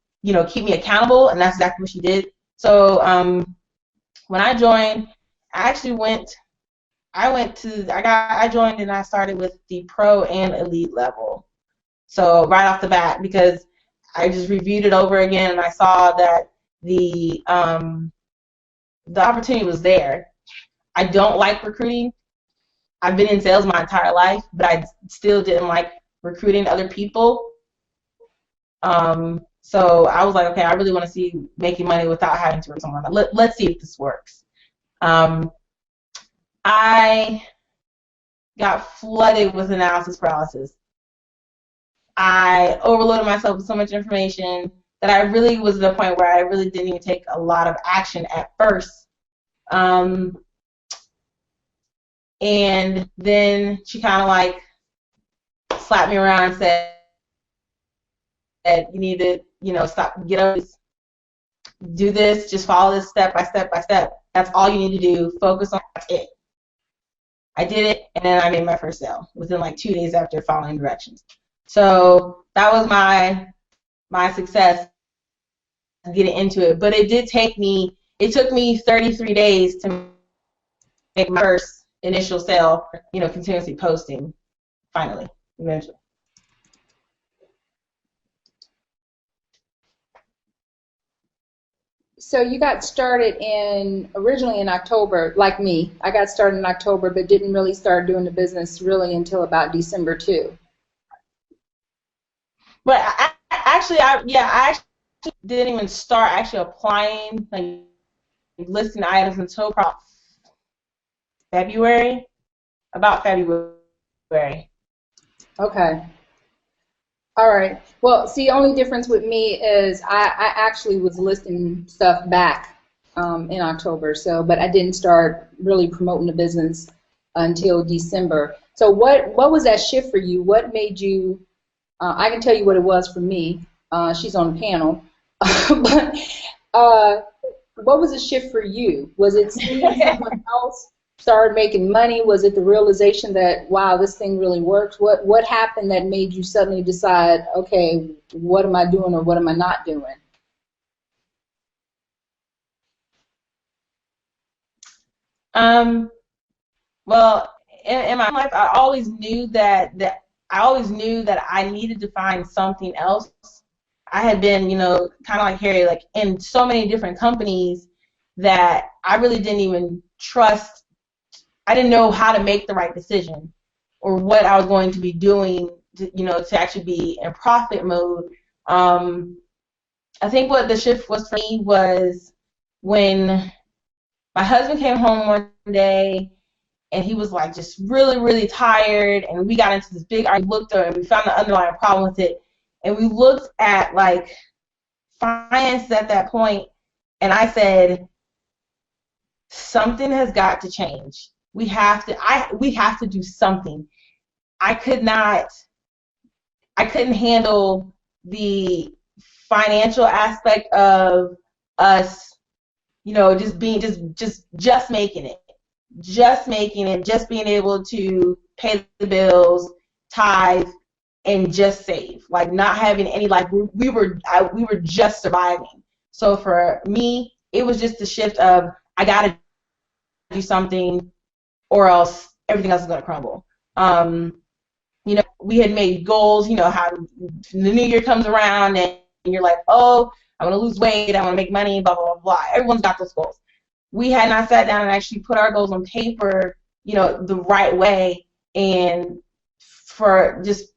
keep me accountable, and that's exactly what she did. So when I joined, I joined and I started with the pro and elite level. So right off the bat, because I just reviewed it over again and I saw that the opportunity was there. I don't like recruiting. I've been in sales my entire life, but I still didn't like recruiting other people. So I was like, okay, I really want to see making money without having to recruit someone. Let's see if this works. I got flooded with analysis paralysis. I overloaded myself with so much information that I really was at a point where I really didn't even take a lot of action at first. And then she kind of like slapped me around and said, you need to, stop, get up, do this, just follow this step by step by step. That's all you need to do. Focus on it. I did it, and then I made my first sale within like 2 days after following directions. So that was my success getting into it. But it took me 33 days to make my first initial sale, continuously posting, finally, eventually. So you got started originally in October, like me. I got started in October, but didn't really start doing the business really until about December 2. But I actually didn't even start actually applying, like listing items until about February. Okay. All right. Well, see, the only difference with me is I actually was listing stuff back in October, but I didn't start really promoting the business until December. So what was that shift for you? What made you, I can tell you what it was for me. She's on the panel. But what was the shift for you? Was it seeing someone else started making money? Was it the realization that, wow, this thing really works? What happened that made you suddenly decide, okay, what am I doing or what am I not doing? Well, in my life, I always knew that I needed to find something else. I had been, kind of like Harry, like in so many different companies that I really didn't even trust I didn't know how to make the right decision or what I was going to be doing to actually be in profit mode. I think what the shift was for me was when my husband came home one day and he was like just really, really tired, and we got into this big argument. We looked at it and we found the underlying problem with it, and we looked at like finances at that point, and I said, something has got to change. We have to do something. I couldn't handle the financial aspect of us, just making it, just being able to pay the bills, tithe, and just save, like not having any, like we were just surviving. So for me, it was just the shift of I gotta do something or else everything else is gonna crumble. We had made goals, how the new year comes around and you're like, oh, I want to lose weight, I want to make money, blah, blah, blah, blah. Everyone's got those goals. We had not sat down and actually put our goals on paper, the right way, and for just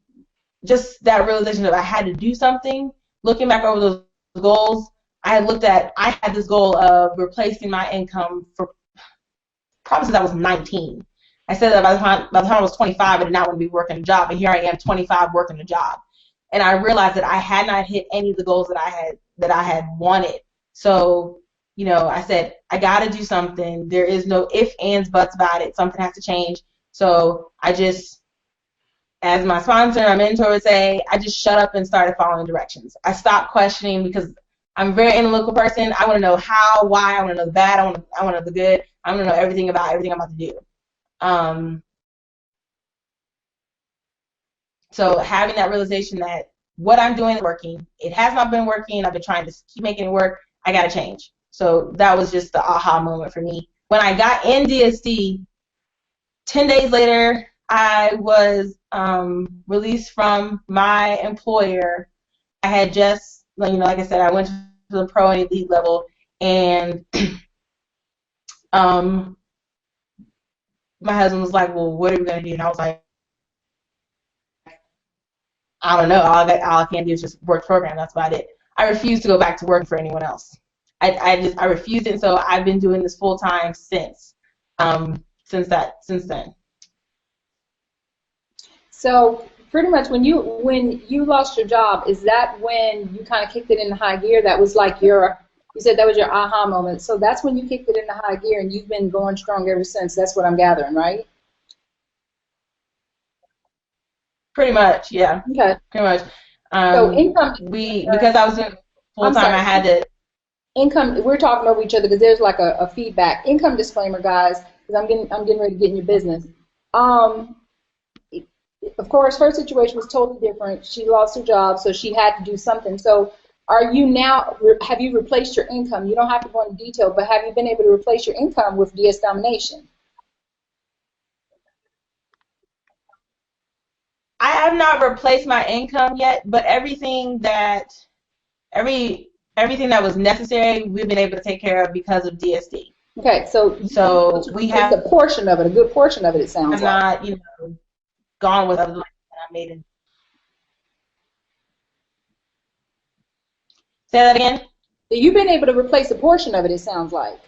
that realization that I had to do something. Looking back over those goals, I had this goal of replacing my income for probably since I was 19. I said that by the time I was 25, I did not want to be working a job, and here I am, 25, working a job. And I realized that I had not hit any of the goals that I had wanted. So, I said, I got to do something. There is no ifs, ands, buts about it. Something has to change. So I just, as my sponsor, my mentor would say, I just shut up and started following directions. I stopped questioning because I'm a very analytical person. I want to know how, why. I want to know the bad. I want to know the good. I want to know everything about everything I'm about to do. So having that realization that what I'm doing is working. It has not been working. I've been trying to keep making it work. I got to change. So that was just the aha moment for me. When I got in DSD, 10 days later, I was released from my employer. I had just, like I said, I went to the pro and elite level, and my husband was like, well, what are we going to do? And I was like, I don't know. All I can do is just work program. That's about it. I refuse to go back to work for anyone else. I refused it, and so I've been doing this full time since then. So pretty much when you lost your job, is that when you kind of kicked it into high gear? That was like you said that was your aha moment. So that's when you kicked it into high gear, and you've been going strong ever since. That's what I'm gathering, right? Pretty much, yeah. Okay. Pretty much. So income. Because I was doing full time, I had to. Income. We're talking over each other because there's like a feedback. Income disclaimer, guys, because I'm getting ready to get in your business. Of course, her situation was totally different. She lost her job, so she had to do something. So have you replaced your income? You don't have to go into detail, but have you been able to replace your income with DS Domination? I have not replaced my income yet, but everything that was necessary, we've been able to take care of because of DSD. Okay, so we have a portion of it, a good portion of it. It sounds like. I'm not, gone with other money that I made. Say that again. You've been able to replace a portion of it. It sounds like.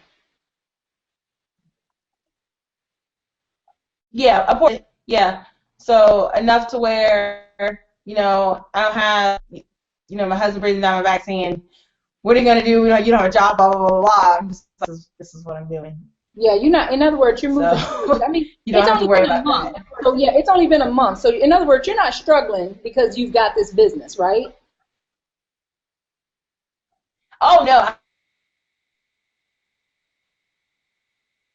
Yeah, a portion. Yeah. So enough to where, I don't have, my husband breathing down my back saying, what are you going to do? You don't have a job, blah, blah, blah, blah. I'm just like, this is what I'm doing. Yeah, you're not, in other words, you're moving. So, I mean, you don't have to worry about that. So, yeah, it's only been a month. So, in other words, you're not struggling because you've got this business, right? Oh, no.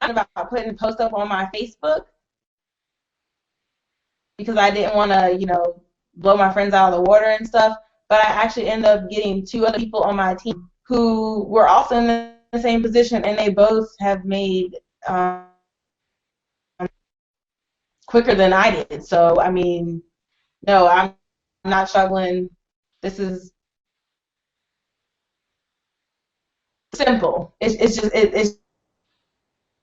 I'm about putting a post up on my Facebook because I didn't want to, blow my friends out of the water and stuff. But I actually ended up getting 2 other people on my team who were also in the same position, and they both have made quicker than I did. So, I mean, no, I'm not struggling. This is simple. It's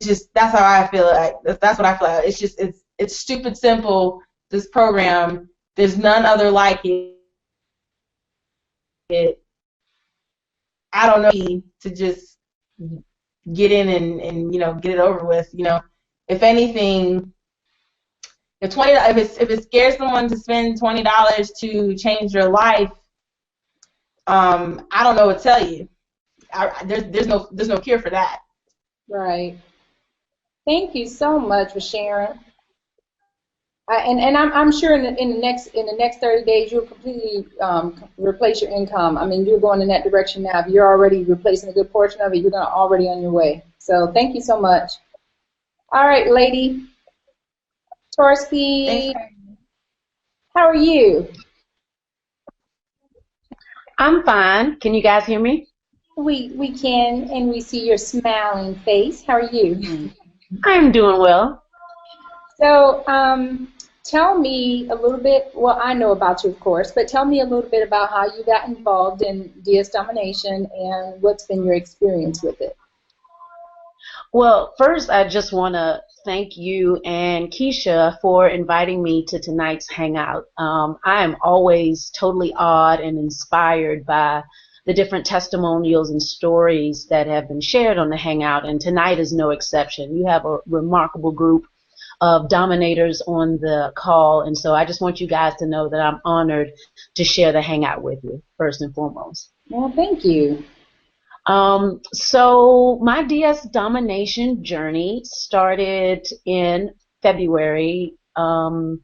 just, that's how I feel. That's what I feel like. It's just, it's stupid simple, this program. There's none other like it. I don't know, to just get in and get it over with. If anything, if it scares someone to spend $20 to change their life, I don't know what to tell you. There's no cure for that. Right. Thank you so much for sharing. And I'm sure in the next 30 days you'll completely replace your income. I mean, you're going in that direction now. If you're already replacing a good portion of it, you're already on your way. So thank you so much. All right, lady. Torski, how are you? I'm fine. Can you guys hear me? We can, and we see your smiling face. How are you? I'm doing well. So, tell me a little bit, well, I know about you, of course, but tell me a little bit about how you got involved in DS Domination and what's been your experience with it. Well, first, I just want to thank you and Keisha for inviting me to tonight's Hangout. I am always totally awed and inspired by the different testimonials and stories that have been shared on the Hangout, and tonight is no exception. You have a remarkable group of dominators on the call, and so I just want you guys to know that I'm honored to share the Hangout with you, first and foremost. Well, thank you. So my DS Domination journey started in February 15th,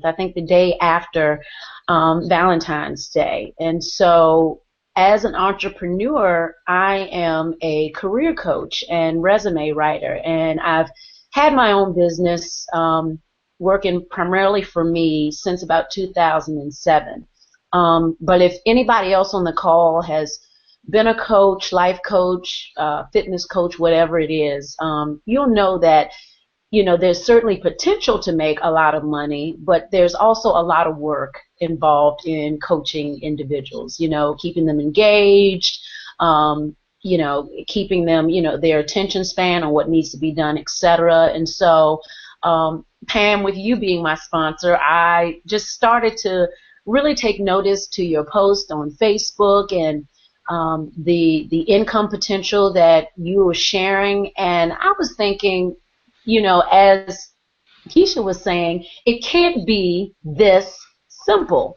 I think the day after Valentine's Day. And so as an entrepreneur, I am a career coach and resume writer, and I've had my own business working primarily for me since about 2007. But if anybody else on the call has been a coach, life coach, fitness coach, whatever it is, you'll know that, there's certainly potential to make a lot of money, but there's also a lot of work involved in coaching individuals, keeping them engaged, keeping them, their attention span on what needs to be done, etc. And so, Pam, with you being my sponsor, I just started to really take notice to your post on Facebook and the income potential that you were sharing, and I was thinking, as Keisha was saying, it can't be this simple.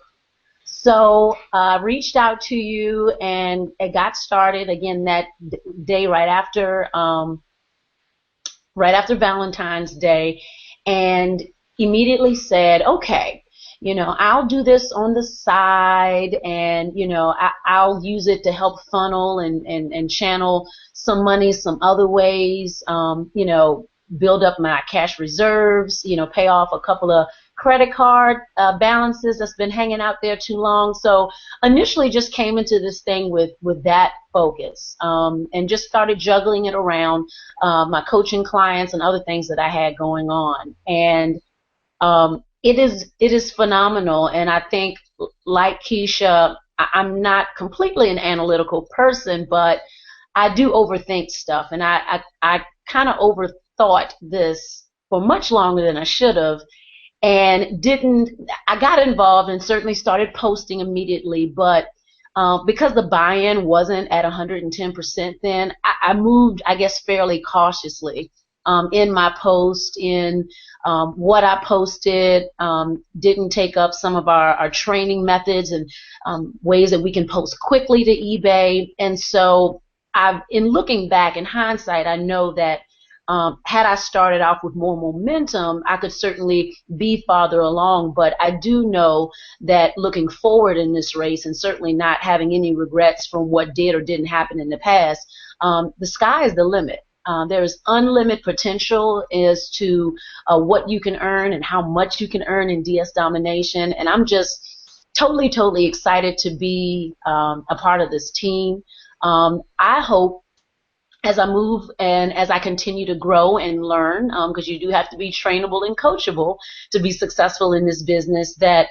So I reached out to you, and it got started again that day right after Valentine's Day, and immediately said, okay, I'll do this on the side, and, I'll use it to help funnel and channel some money some other ways, build up my cash reserves, pay off a couple of credit card balances that's been hanging out there too long. So initially just came into this thing with that focus, and just started juggling it around my coaching clients and other things that I had going on. And it is phenomenal, and I think, like Keisha, I'm not completely an analytical person, but I do overthink stuff, and I kind of overthought this for much longer than I should have, and I got involved and certainly started posting immediately, but because the buy-in wasn't at 110% then, I moved, I guess, fairly cautiously in my post, in what I posted, didn't take up some of our training methods and ways that we can post quickly to eBay. And so in looking back, in hindsight, I know that had I started off with more momentum, I could certainly be farther along. But I do know that looking forward in this race, and certainly not having any regrets from what did or didn't happen in the past, the sky is the limit. There is unlimited potential as to what you can earn and how much you can earn in DS Domination. And I'm just totally excited to be a part of this team. I hope, as I move and as I continue to grow and learn, because you do have to be trainable and coachable to be successful in this business, that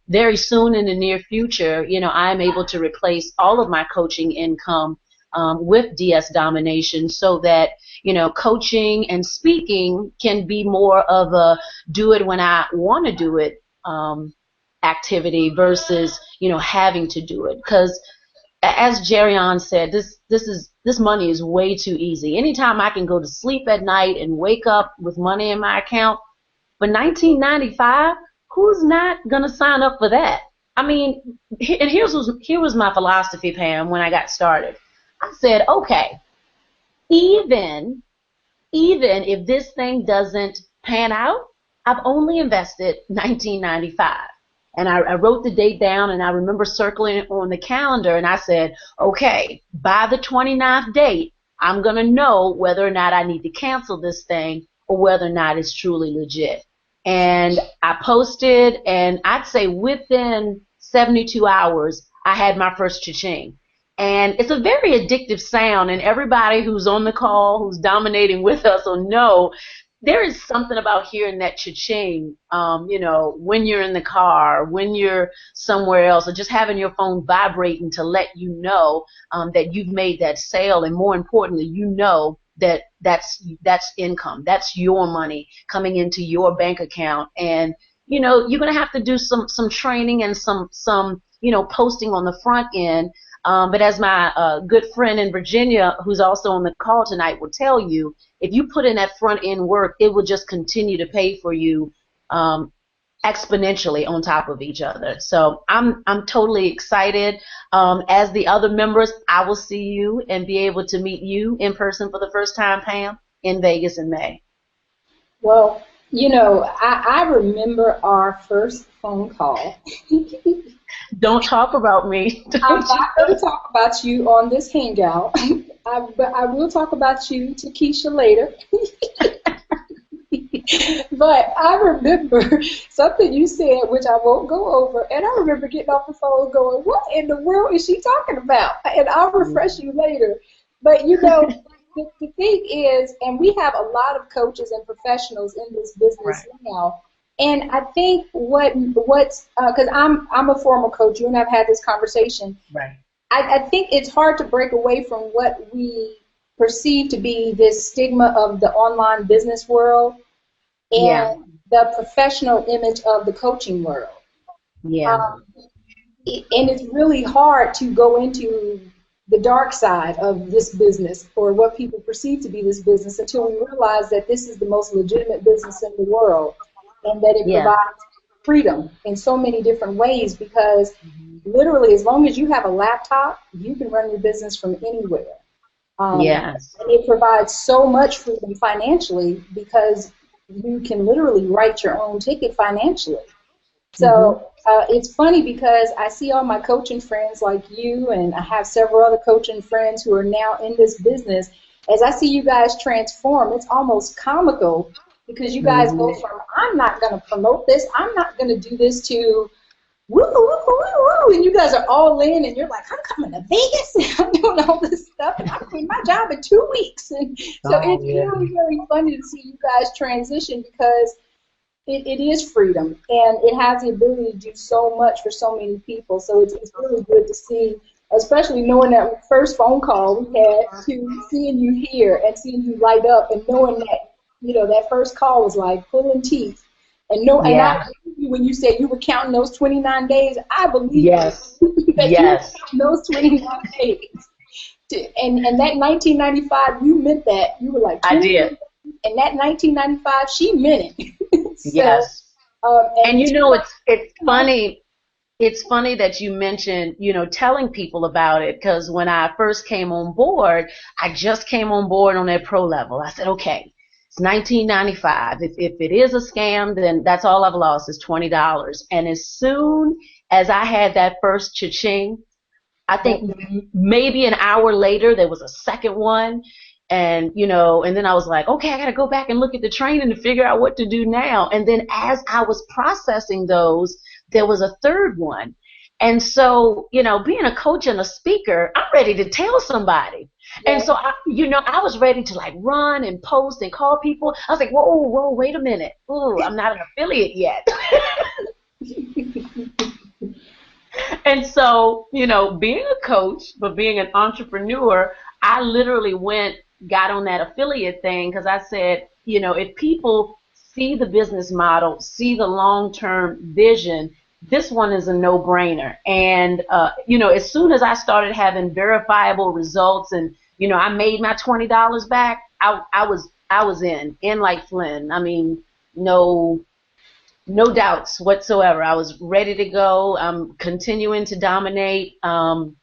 very soon in the near future, I'm able to replace all of my coaching income with DS Domination, so that, you know, coaching and speaking can be more of a do it when I want to do it activity versus, you know, having to do it. Because as Jerion said, this money is way too easy. Anytime I can go to sleep at night and wake up with money in my account, but $19.95, who's not gonna sign up for that? I mean, and here was my philosophy, Pam, when I got started. I said, okay, even if this thing doesn't pan out, I've only invested $19.95. And I wrote the date down, and I remember circling it on the calendar, and I said, okay, by the 29th date, I'm going to know whether or not I need to cancel this thing or whether or not it's truly legit. And I posted, and I'd say within 72 hours, I had my first cha-ching. And it's a very addictive sound, and everybody who's on the call, who's dominating with us, will know there is something about hearing that cha-ching, you know, when you're in the car, when you're somewhere else, or just having your phone vibrating to let you know that you've made that sale, and more importantly, you know that that's income, that's your money coming into your bank account. And you know, you're going to have to do some training and some you know, posting on the front end. But as my good friend in Virginia, who's also on the call tonight, will tell you, if you put in that front end work, it will just continue to pay for you exponentially on top of each other. So I'm totally excited. As the other members, I will see you and be able to meet you in person for the first time, Pam, in Vegas in May. Well, you know, I remember our first phone call. Don't talk about me. I'm not going to talk about you on this Hangout, but I will talk about you to Keisha later. But I remember something you said, which I won't go over, and I remember getting off the phone going, what in the world is she talking about? And I'll refresh you later. But, you know, the thing is, and we have a lot of coaches and professionals in this business now, and I think what's because I'm a former coach, you and I've had this conversation. Right. I think it's hard to break away from what we perceive to be this stigma of the online business world and the professional image of the coaching world. Yeah. And it's really hard to go into the dark side of this business, or what people perceive to be this business, until we realize that this is the most legitimate business in the world, and that it provides freedom in so many different ways, because literally, as long as you have a laptop, you can run your business from anywhere. Yes. And it provides so much freedom financially, because you can literally write your own ticket financially. So it's funny, because I see all my coaching friends like you, and I have several other coaching friends who are now in this business. As I see you guys transform, it's almost comical, because you guys go from, I'm not going to promote this, I'm not going to do this, to woo, woo, woo, woo, and you guys are all in, and you're like, I'm coming to Vegas, and I'm doing all this stuff, and I'm quitting my job in 2 weeks. And so it's really, really funny to see you guys transition, because it is freedom, and it has the ability to do so much for so many people. So it's really good to see, especially knowing that first phone call we had, to seeing you here and seeing you light up, and knowing that, you know, that first call was like pulling teeth. And and I believe you when you said you were counting those 29 days. I believe you that you were counting those 29 days. And that 1995, you meant that. You were like, I did. And that 1995, she meant it. And you know, it's funny. It's funny that you mentioned, you know, telling people about it, because when I first came on board, I just came on board on that pro level. I said, okay, it's $19.95. If it is a scam, then that's all I've lost is $20. And as soon as I had that first cha-ching, I think maybe an hour later there was a second one. And, you know, and then I was like, okay, I got to go back and look at the training to figure out what to do now. And then as I was processing those, there was a third one. And so, you know, being a coach and a speaker, I'm ready to tell somebody. And so, I was ready to like run and post and call people. I was like, whoa, wait a minute. Ooh, I'm not an affiliate yet. And so, you know, being a coach, but being an entrepreneur, I literally got on that affiliate thing because I said, you know, if people see the business model, see the long-term vision, this one is a no-brainer. And, you know, as soon as I started having verifiable results and, you know, I made my $20 back, I was in like Flynn. I mean, no doubts whatsoever. I was ready to go. I'm continuing to dominate. I'm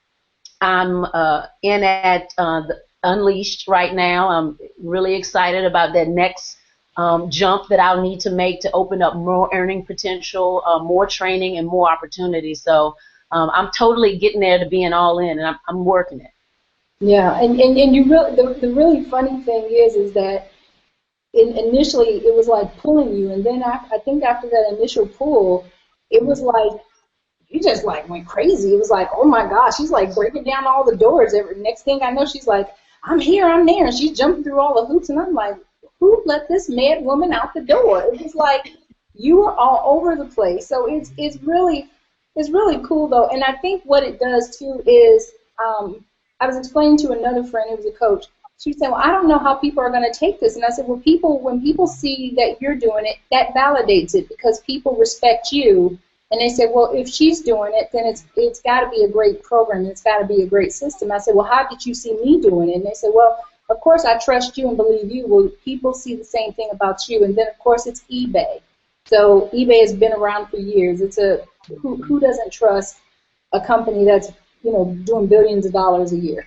in at the Unleashed right now. I'm really excited about that next jump that I'll need to make to open up more earning potential, more training, and more opportunity. So I'm totally getting there to being all in, and I'm working it. Yeah, and you really the really funny thing is that initially it was like pulling you, and then I think after that initial pull, it was like you just like went crazy. It was like, oh my gosh, she's like breaking down all the doors. Next thing I know, she's like, I'm here, I'm there, and she's jumping through all the hoops, and I'm like, who let this mad woman out the door? It was like you were all over the place. So it's really cool though, and I think what it does too is I was explaining to another friend who was a coach. She said, well, I don't know how people are going to take this. And I said, well, when people see that you're doing it, that validates it because people respect you. And they said, well, if she's doing it, then it's got to be a great program. It's got to be a great system. I said, well, how did you see me doing it? And they said, well, of course I trust you and believe you. Well, people see the same thing about you. And then, of course, it's eBay. So eBay has been around for years. It's who doesn't trust a company that's, you know, doing billions of dollars a year?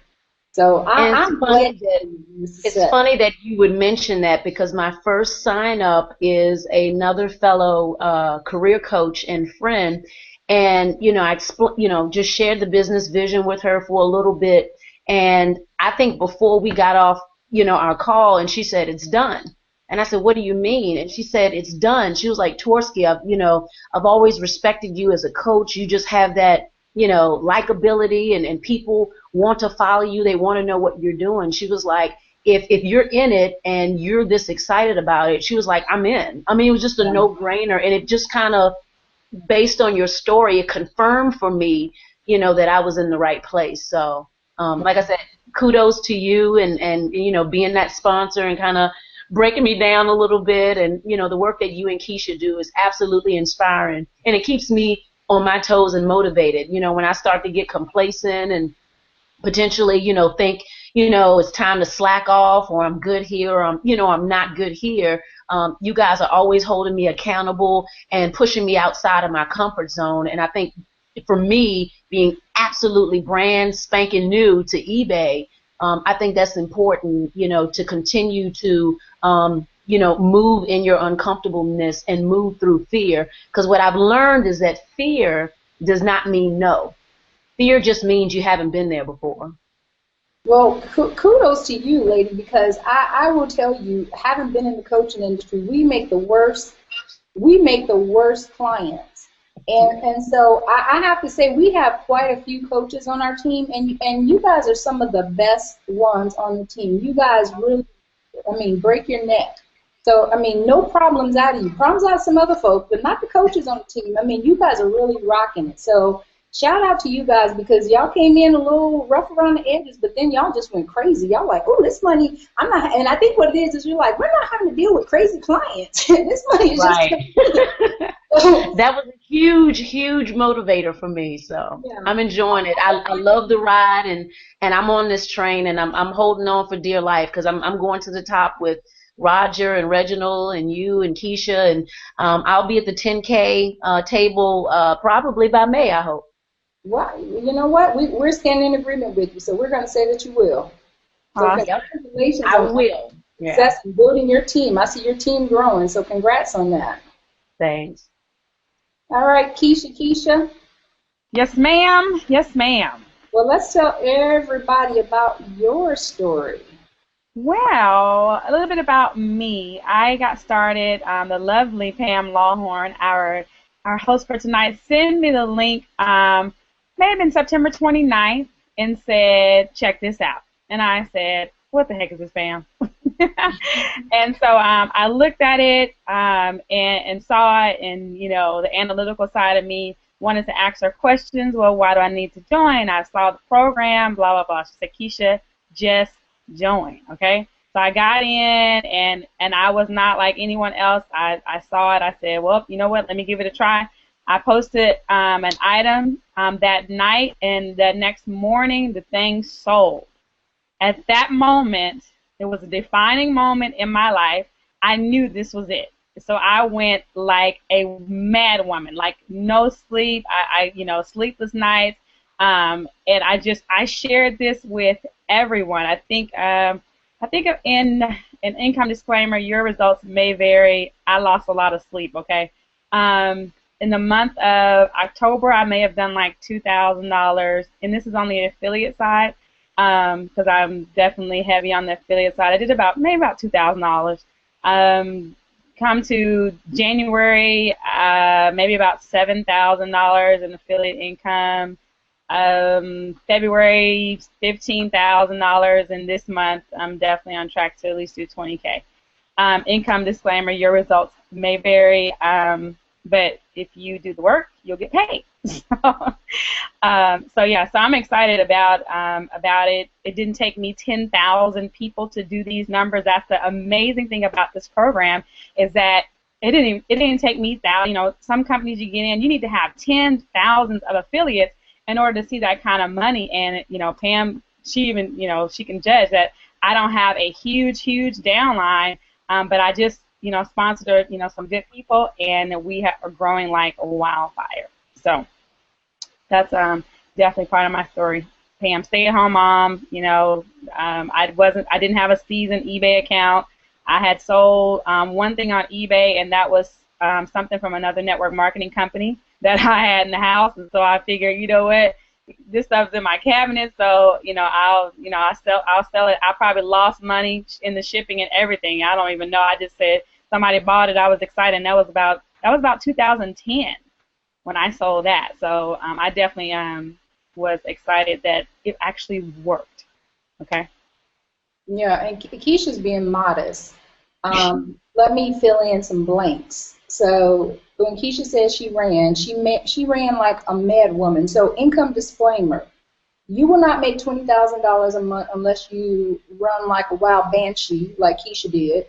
So I'm glad it's funny that you would mention that because my first sign up is another fellow career coach and friend, and you know I just shared the business vision with her for a little bit, and I think before we got off our call, and she said it's done, and I said what do you mean? And she said it's done. She was like, Torsky, I've always respected you as a coach. You just have that likability, and people want to follow you. They want to know what you're doing. She was like, if you're in it and you're this excited about it, she was like, I'm in. I mean, it was just a no-brainer, and it just kind of, based on your story, it confirmed for me, that I was in the right place. So, like I said, kudos to you and being that sponsor and kind of breaking me down a little bit. And, the work that you and Keisha do is absolutely inspiring, and it keeps me on my toes and motivated. When I start to get complacent and potentially, think, it's time to slack off, or I'm good here, or I'm not good here. You guys are always holding me accountable and pushing me outside of my comfort zone. And I think for me, being absolutely brand spanking new to eBay, I think that's important, to continue to, move in your uncomfortableness and move through fear. Because what I've learned is that fear does not mean no. Fear just means you haven't been there before. Well, kudos to you, lady, because I will tell you, having been in the coaching industry, we make the worst clients. And so I have to say we have quite a few coaches on our team, and you guys are some of the best ones on the team. You guys really, break your neck. So, no problems out of you. Problems out of some other folks, but not the coaches on the team. You guys are really rocking it. So, shout out to you guys because y'all came in a little rough around the edges, but then y'all just went crazy. Y'all like, oh, this money, I'm not, and I think what it is you're like, we're not having to deal with crazy clients. This money is right. just. That was a huge, huge motivator for me. So yeah. I'm enjoying it. I love the ride, and I'm on this train, and I'm holding on for dear life because I'm going to the top with Roger and Reginald and you and Keisha, and I'll be at the 10K table probably by May, I hope. Well, you know what? We're standing in agreement with you, so we're going to say that you will. So congratulations I will. Success in building your team. I see your team growing, so congrats on that. Thanks. All right, Keisha. Yes, ma'am. Yes, ma'am. Well, let's tell everybody about your story. Well, a little bit about me. I got started. The lovely Pam Lawhorn, our host for tonight, sent me the link. May have been September 29th, and said, check this out. And I said, what the heck is this, Pam? And so I looked at it and saw it, and, the analytical side of me wanted to ask her questions. Well, why do I need to join? I saw the program, blah, blah, blah. She said, Keisha, just join, okay? So I got in, and I was not like anyone else. I saw it. I said, well, you know what? Let me give it a try. I posted an item that night, and the next morning, the thing sold. At that moment, it was a defining moment in my life. I knew this was it. So I went like a mad woman, like no sleep, sleepless nights, and I shared this with everyone. I think in an income disclaimer, your results may vary. I lost a lot of sleep. Okay, in the month of October, I may have done like $2,000, and this is on the affiliate side. Because I'm definitely heavy on the affiliate side. I did maybe about $2,000. Come to January, maybe about $7,000 in affiliate income. February, $15,000, and this month I'm definitely on track to at least do $20K. Income disclaimer: your results may vary, but if you do the work, you'll get paid. So I'm excited about it. It didn't take me 10,000 people to do these numbers. That's the amazing thing about this program, is that it didn't take me some companies you get in, you need to have 10,000s of affiliates in order to see that kind of money. And Pam, she can judge that I don't have a huge downline, but I just sponsored some good people, and we are growing like a wildfire. So that's definitely part of my story. Pam, stay-at-home mom. I didn't have a seasoned eBay account. I had sold one thing on eBay, and that was something from another network marketing company that I had in the house. And so I figured, you know what, this stuff's in my cabinet, so I'll sell it. I probably lost money in the shipping and everything. I don't even know. I just said somebody bought it. I was excited. And that was about 2010. When I sold that. So I definitely was excited that it actually worked. Okay? Yeah, and Keisha's being modest. Let me fill in some blanks. So when Keisha says she ran like a mad woman. So income disclaimer: you will not make $20,000 a month unless you run like a wild banshee, like Keisha did.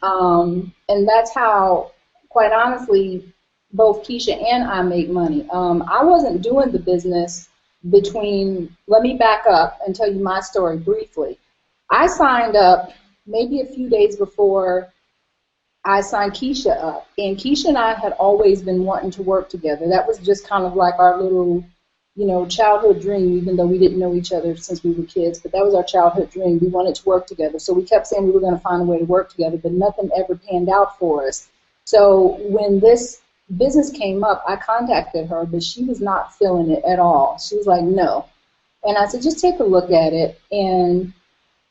And that's how, quite honestly, both Keisha and I make money. I wasn't doing the business let me back up and tell you my story briefly. I signed up maybe a few days before I signed Keisha up, and Keisha and I had always been wanting to work together. That was just kind of like our little, childhood dream, even though we didn't know each other since we were kids, but that was our childhood dream. We wanted to work together, so we kept saying we were going to find a way to work together, but nothing ever panned out for us. So when this business came up, I contacted her, but she was not feeling it at all. She was like, no. And I said, just take a look at it. And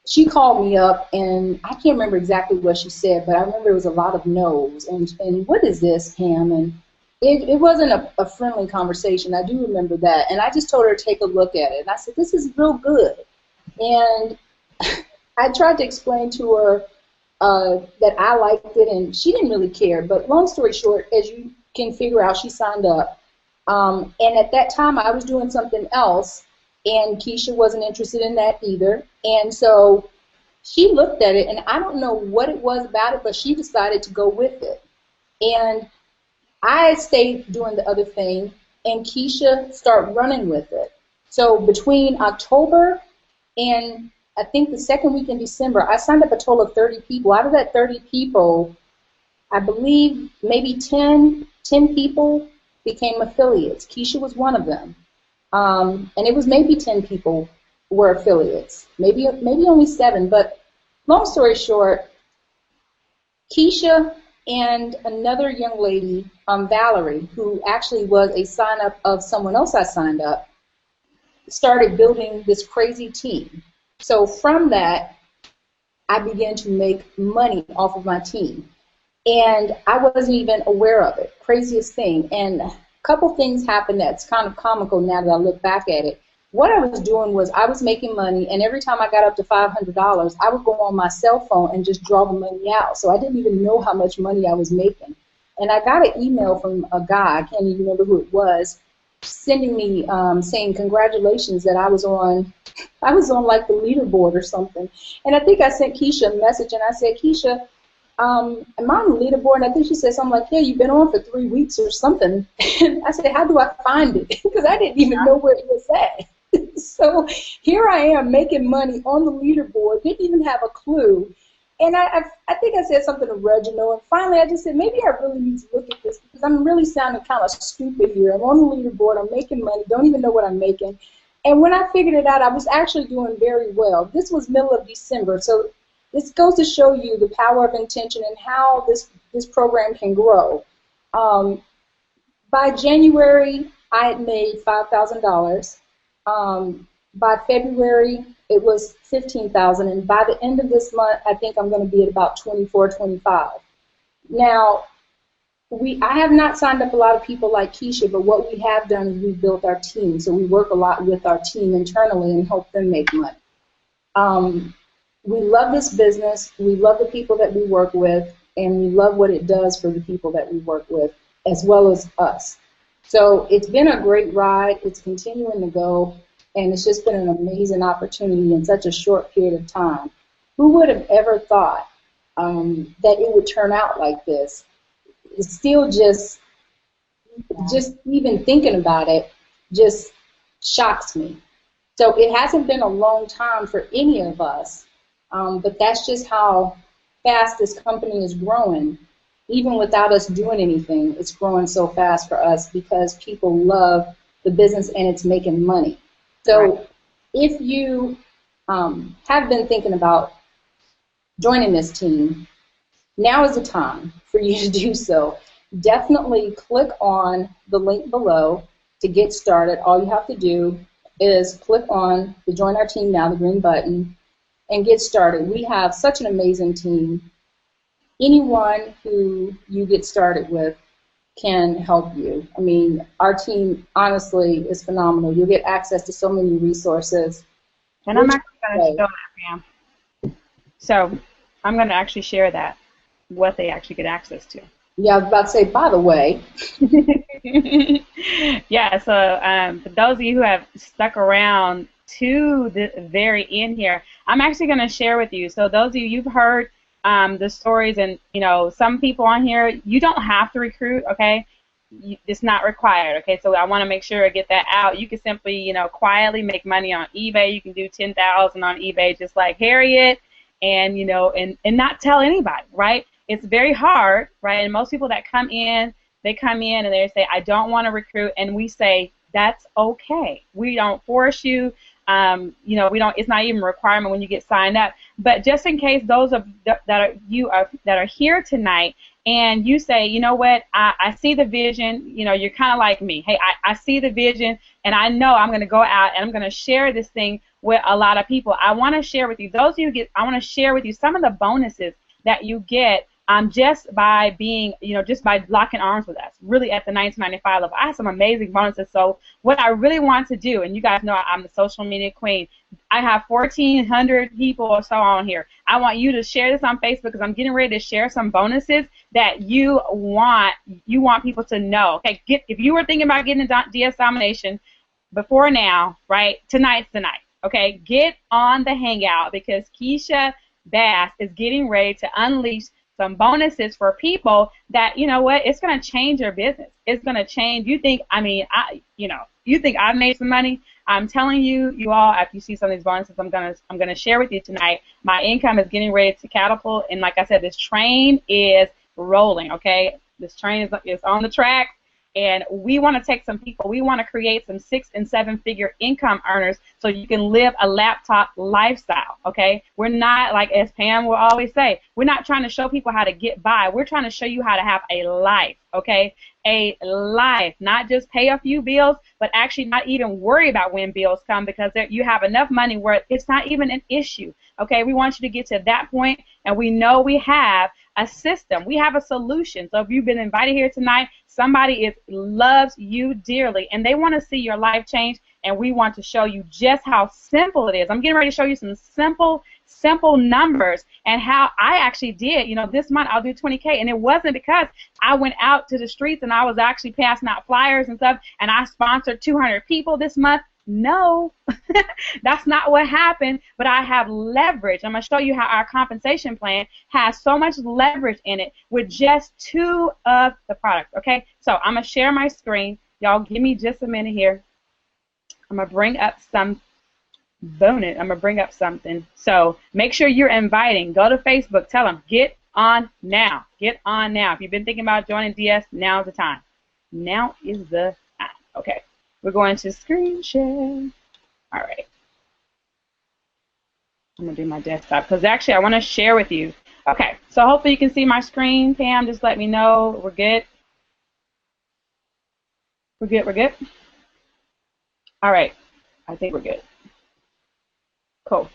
she called me up, and I can't remember exactly what she said, but I remember it was a lot of no's. And what is this, Pam? And it wasn't a friendly conversation. I do remember that. And I just told her to take a look at it. And I said, this is real good. And I tried to explain to her that I liked it, and she didn't really care. But long story short, as you can figure out, she signed up. And at that time, I was doing something else, and Keisha wasn't interested in that either. And so she looked at it, and I don't know what it was about it, but she decided to go with it. And I stayed doing the other thing, and Keisha started running with it. So between October and I think the second week in December, I signed up a total of 30 people. Out of that 30 people, I believe maybe 10 people became affiliates. Keisha was one of them. And it was maybe 10 people were affiliates. Maybe only 7. But long story short, Keisha and another young lady, Valerie, who actually was a sign-up of someone else I signed up, started building this crazy team. So from that, I began to make money off of my team. And I wasn't even aware of it. Craziest thing. And a couple things happened that's kind of comical now that I look back at it. What I was doing was I was making money, and every time I got up to $500, I would go on my cell phone and just draw the money out. So I didn't even know how much money I was making. And I got an email from a guy, I can't even remember who it was, sending me saying congratulations that I was on like the leaderboard or something. And I think I sent Keisha a message and I said, Keisha, am I on the leaderboard? And I think she said something like, yeah, you've been on for 3 weeks or something. And I said, how do I find it? Because I didn't even know where it was at. So here I am making money on the leaderboard, didn't even have a clue. And I think I said something to Reginald, and finally I just said, maybe I really need to look at this because I'm really sounding kind of stupid here. I'm on the leaderboard, I'm making money, don't even know what I'm making. And when I figured it out, I was actually doing very well. This was middle of December, so this goes to show you the power of intention and how this program can grow. By January, I had made $5,000. By February, it was $15,000, and by the end of this month, I think I'm going to be at about 24, 25. Now, I have not signed up a lot of people like Keisha, but what we have done is we've built our team. So we work a lot with our team internally and help them make money. We love this business. We love the people that we work with, and we love what it does for the people that we work with, as well as us. So it's been a great ride. It's continuing to go, and it's just been an amazing opportunity in such a short period of time. Who would have ever thought that it would turn out like this? It's still just even thinking about it just shocks me. So it hasn't been a long time for any of us, but that's just how fast this company is growing. Even without us doing anything, it's growing so fast for us because people love the business and it's making money. So if you have been thinking about joining this team, now is the time for you to do so. Definitely click on the link below to get started. All you have to do is click on the Join Our Team Now, the green button, and get started. We have such an amazing team. Anyone who you get started with can help you. I mean, our team, honestly, is phenomenal. You'll get access to so many resources. And I'm actually going to show that, Pam. So I'm going to actually share that, what they actually get access to. Yeah, I was about to say, by the way. Yeah, so for those of you who have stuck around to the very end here, I'm actually going to share with you. So those of you, you've heard the stories, and, you know, some people on here, you don't have to recruit, okay? It's not required, okay? So I want to make sure I get that out. You can simply, you know, quietly make money on eBay. You can do $10,000 on eBay just like Harriet, and, you know, and not tell anybody, right? It's very hard, right? And most people that come in, they come in and they say, I don't want to recruit, and we say, that's okay. We don't force you. You know, we don't. It's not even a requirement when you get signed up. But just in case those of that are here tonight, and you say, you know what, I see the vision. You know, you're kind of like me. Hey, I see the vision, and I know I'm going to go out and I'm going to share this thing with a lot of people. I want to share with you. Those of you I want to share with you some of the bonuses that you get just by being, you know, just by locking arms with us, really at the $19.95 level. I have some amazing bonuses. So what I really want to do, and you guys know I'm the social media queen, I have 1,400 people or so on here. I want you to share this on Facebook because I'm getting ready to share some bonuses that you want people to know. Okay, if you were thinking about getting a DS Domination before now, right, tonight's the night. Okay, get on the Hangout because Keisha Bass is getting ready to unleash some bonuses for people that, you know what, it's going to change your business. It's going to change. You think, I mean, you think I've made some money? I'm telling you, you all, after you see some of these bonuses I'm gonna share with you tonight, my income is getting ready to catapult, and like I said, this train is rolling, okay? This train is on the track. And we want to take some people, we want to create some 6- and 7-figure income earners so you can live a laptop lifestyle, okay? We're not, like as Pam will always say, we're not trying to show people how to get by. We're trying to show you how to have a life, okay? A life, not just pay a few bills, but actually not even worry about when bills come because you have enough money where it's not even an issue, okay? We want you to get to that point, and we know we have a system. We have a solution. So if you've been invited here tonight, somebody loves you dearly, and they want to see your life change, and we want to show you just how simple it is. I'm getting ready to show you some simple simple numbers, and how I actually did, this month I'll do 20K, and it wasn't because I went out to the streets and I was actually passing out flyers and stuff, and I sponsored 200 people this month. No, that's not what happened, but I have leverage. I'm going to show you how our compensation plan has so much leverage in it with just 2 of the products, okay? So I'm going to share my screen. Y'all give me just a minute here. I'm going to bring up some bonus. I'm going to bring up something. So make sure you're inviting. Go to Facebook. Tell them, get on now. Get on now. If you've been thinking about joining DS, now's the time. Now is the time. Okay. We're going to screen share. All right. I'm going to do my desktop because actually I want to share with you. Okay, so hopefully you can see my screen. Pam, just let me know. We're good. We're good. We're good. All right. I think we're good. Cool.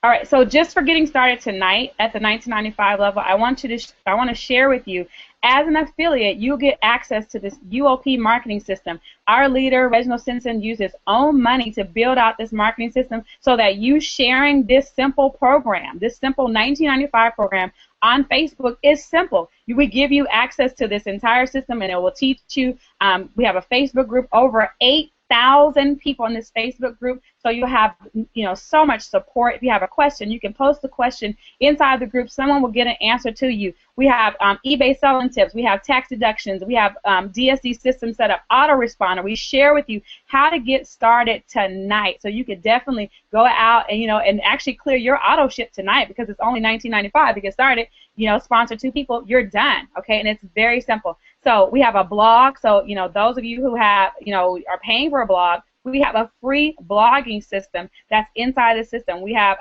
All right, so just for getting started tonight at the $19.95 level, I want to share with you, as an affiliate, you'll get access to this UOP marketing system. Our leader, Reginald Simpson, used his own money to build out this marketing system so that you sharing this simple program, this simple $19.95 program on Facebook is simple. We give you access to this entire system, and it will teach you. We have a Facebook group, over 8,000 people in this Facebook group, so you'll have so much support. If you have a question, you can post the question inside the group. Someone will get an answer to you. We have eBay selling tips. We have tax deductions. We have DSD system set up, autoresponder. We share with you how to get started tonight, so you could definitely go out and and actually clear your auto ship tonight because it's only $19.95 to get started. Sponsor 2 people, you're done. Okay, and it's very simple. So we have a blog. So those of you who have are paying for a blog, we have a free blogging system that's inside the system. We have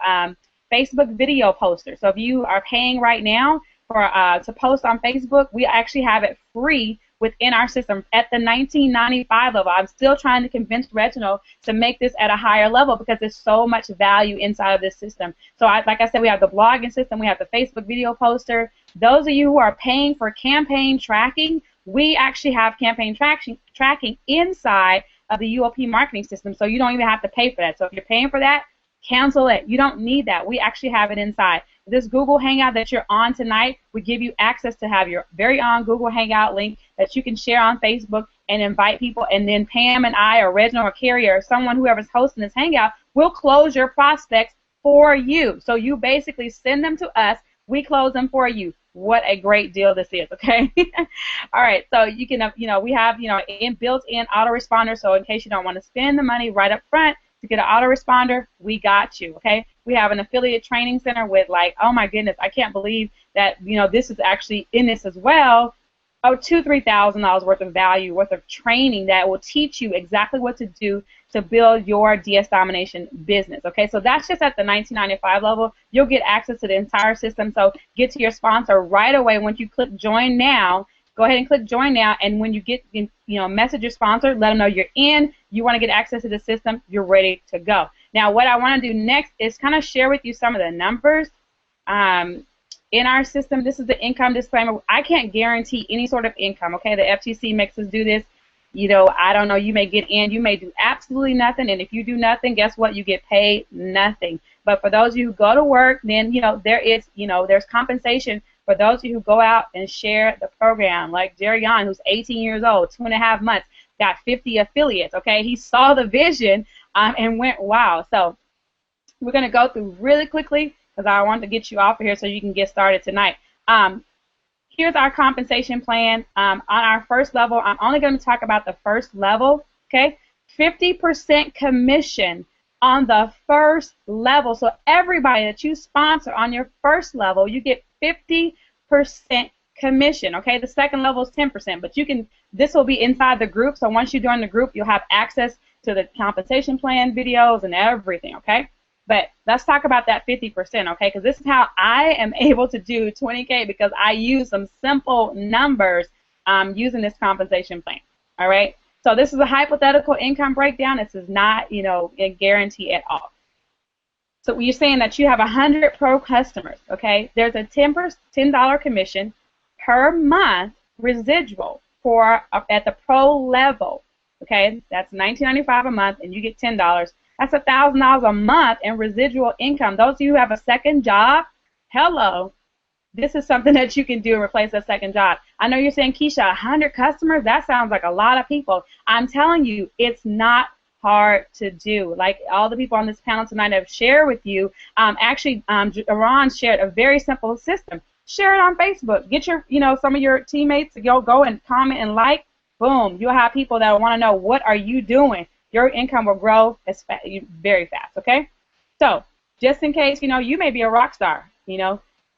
Facebook video posters. So if you are paying right now for to post on Facebook, we actually have it free within our system at the $19.95 level. I'm still trying to convince Reginald to make this at a higher level because there's so much value inside of this system. So like I said, we have the blogging system, we have the Facebook video poster. Those of you who are paying for campaign tracking, we actually have campaign tracking inside of the UOP marketing system, so you don't even have to pay for that. So if you're paying for that, cancel it. You don't need that. We actually have it inside. This Google Hangout that you're on tonight, we give you access to have your very own Google Hangout link that you can share on Facebook and invite people, and then Pam and I or Reginald or Carrie or someone, whoever's hosting this Hangout, will close your prospects for you. So you basically send them to us. We close them for you. What a great deal this is, okay? All right, so you can, we have, built-in autoresponder, so in case you don't want to spend the money right up front to get an autoresponder, we got you, okay? We have an affiliate training center with, like, oh my goodness, I can't believe that, this is actually in this as well. Oh, $2,000-$3,000 worth of value, worth of training that will teach you exactly what to do to build your DS Domination business. Okay, so that's just at the $19.95 level. You'll get access to the entire system. So get to your sponsor right away once you click Join Now. Go ahead and click Join Now, and when you get, message your sponsor, let them know you're in. You want to get access to the system. You're ready to go. Now, what I want to do next is kind of share with you some of the numbers. In our system, this is the income disclaimer. I can't guarantee any sort of income, okay? The FTC makes us do this. I don't know, you may get in, you may do absolutely nothing, and if you do nothing, guess what? You get paid nothing. But for those of you who go to work, then, there's compensation for those of you who go out and share the program, like Jerry Yon, who's 18 years old, 2.5 months, got 50 affiliates, okay? He saw the vision and went, wow. So we're going to go through really quickly, because I want to get you off of here so you can get started tonight. Here's our compensation plan. On our first level, I'm only going to talk about the first level, okay? 50% commission on the first level. So everybody that you sponsor on your first level, you get 50% commission, okay? The second level is 10%, but this will be inside the group, so once you join the group, you'll have access to the compensation plan videos and everything, okay? But let's talk about that 50%, okay? Because this is how I am able to do 20K, because I use some simple numbers using this compensation plan, all right? So this is a hypothetical income breakdown. This is not, a guarantee at all. So you're saying that you have 100 pro customers, okay? There's a $10 commission per month residual at the pro level, okay? That's $19.95 a month, and you get $10. That's $1,000 a month in residual income. Those of you who have a second job, hello. This is something that you can do and replace a second job. I know you're saying, Keisha, 100 customers? That sounds like a lot of people. I'm telling you, it's not hard to do. Like all the people on this panel tonight have shared with you. Iran shared a very simple system. Share it on Facebook. Get your, some of your teammates to go and comment and like. Boom. You'll have people that want to know, what are you doing? Your income will grow very fast, okay? So just in case, you may be a rock star,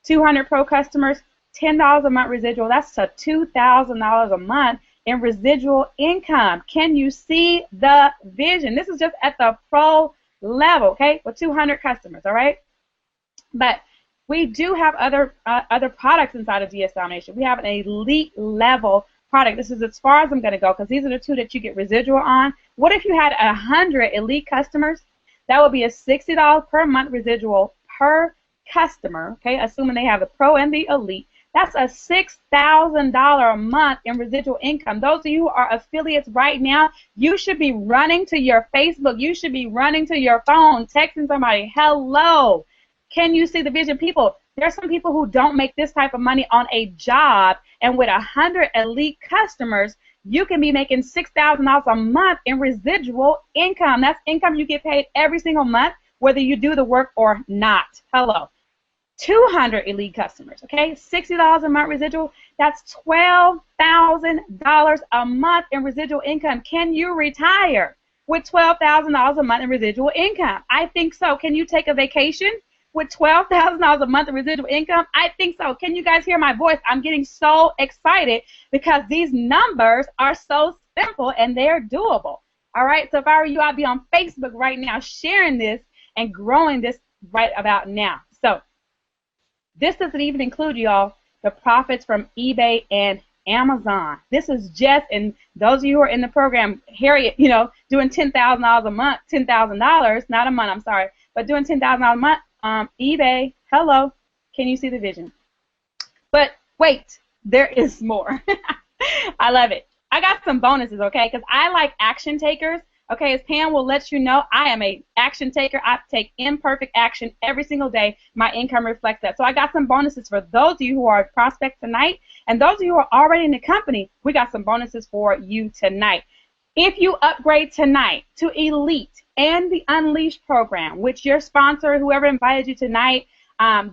200 pro customers, $10 a month residual. That's a $2,000 a month in residual income. Can you see the vision? This is just at the pro level, okay, with 200 customers, all right? But we do have other products inside of DS Domination. We have an elite level product. This is as far as I'm going to go because these are the two that you get residual on. What if you had 100 elite customers? That would be a $60 per month residual per customer, okay, assuming they have the pro and the elite. That's a $6,000 a month in residual income. Those of you who are affiliates right now, you should be running to your Facebook. You should be running to your phone, texting somebody, hello. Can you see the vision? People, there's some people who don't make this type of money on a job, and with 100 elite customers, you can be making $6,000 a month in residual income. That's income you get paid every single month, whether you do the work or not. Hello. 200 elite customers, okay? $60 a month residual. That's $12,000 a month in residual income. Can you retire with $12,000 a month in residual income? I think so. Can you take a vacation with $12,000 a month in residual income? I think so. Can you guys hear my voice? I'm getting so excited because these numbers are so simple and they're doable. All right? So if I were you, I'd be on Facebook right now sharing this and growing this right about now. So this doesn't even include, y'all, the profits from eBay and Amazon. This is just, and those of you who are in the program, Harriet, doing $10,000 a month, $10,000, not a month, I'm sorry, but doing $10,000 a month, eBay, hello, can you see the vision? But wait, there is more. I love it. I got some bonuses, okay, because I like action takers. Okay, as Pam will let you know, I am an action taker. I take imperfect action every single day. My income reflects that. So I got some bonuses for those of you who are prospects tonight, and those of you who are already in the company, we got some bonuses for you tonight. If you upgrade tonight to Elite and the Unleashed program, which your sponsor, whoever invited you tonight,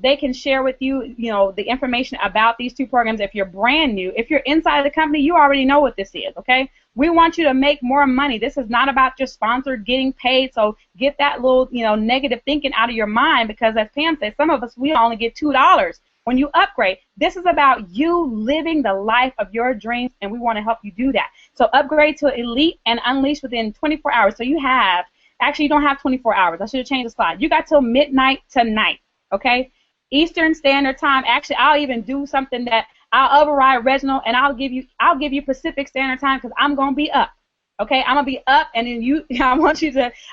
they can share with you, the information about these two programs if you're brand new. If you're inside the company, you already know what this is, okay? We want you to make more money. This is not about your sponsor getting paid, so get that little, negative thinking out of your mind because, as Pam said, some of us, we only get $2 when you upgrade. This is about you living the life of your dreams, and we want to help you do that. So upgrade to Elite and Unleashed within 24 hours. So you have, actually, you don't have 24 hours. I should have changed the slide. You got till midnight tonight. Okay, Eastern Standard Time. Actually, I'll even do something that I'll override Reginald, and I'll give you Pacific Standard Time because I'm gonna be up. Okay, I'm gonna be up, and then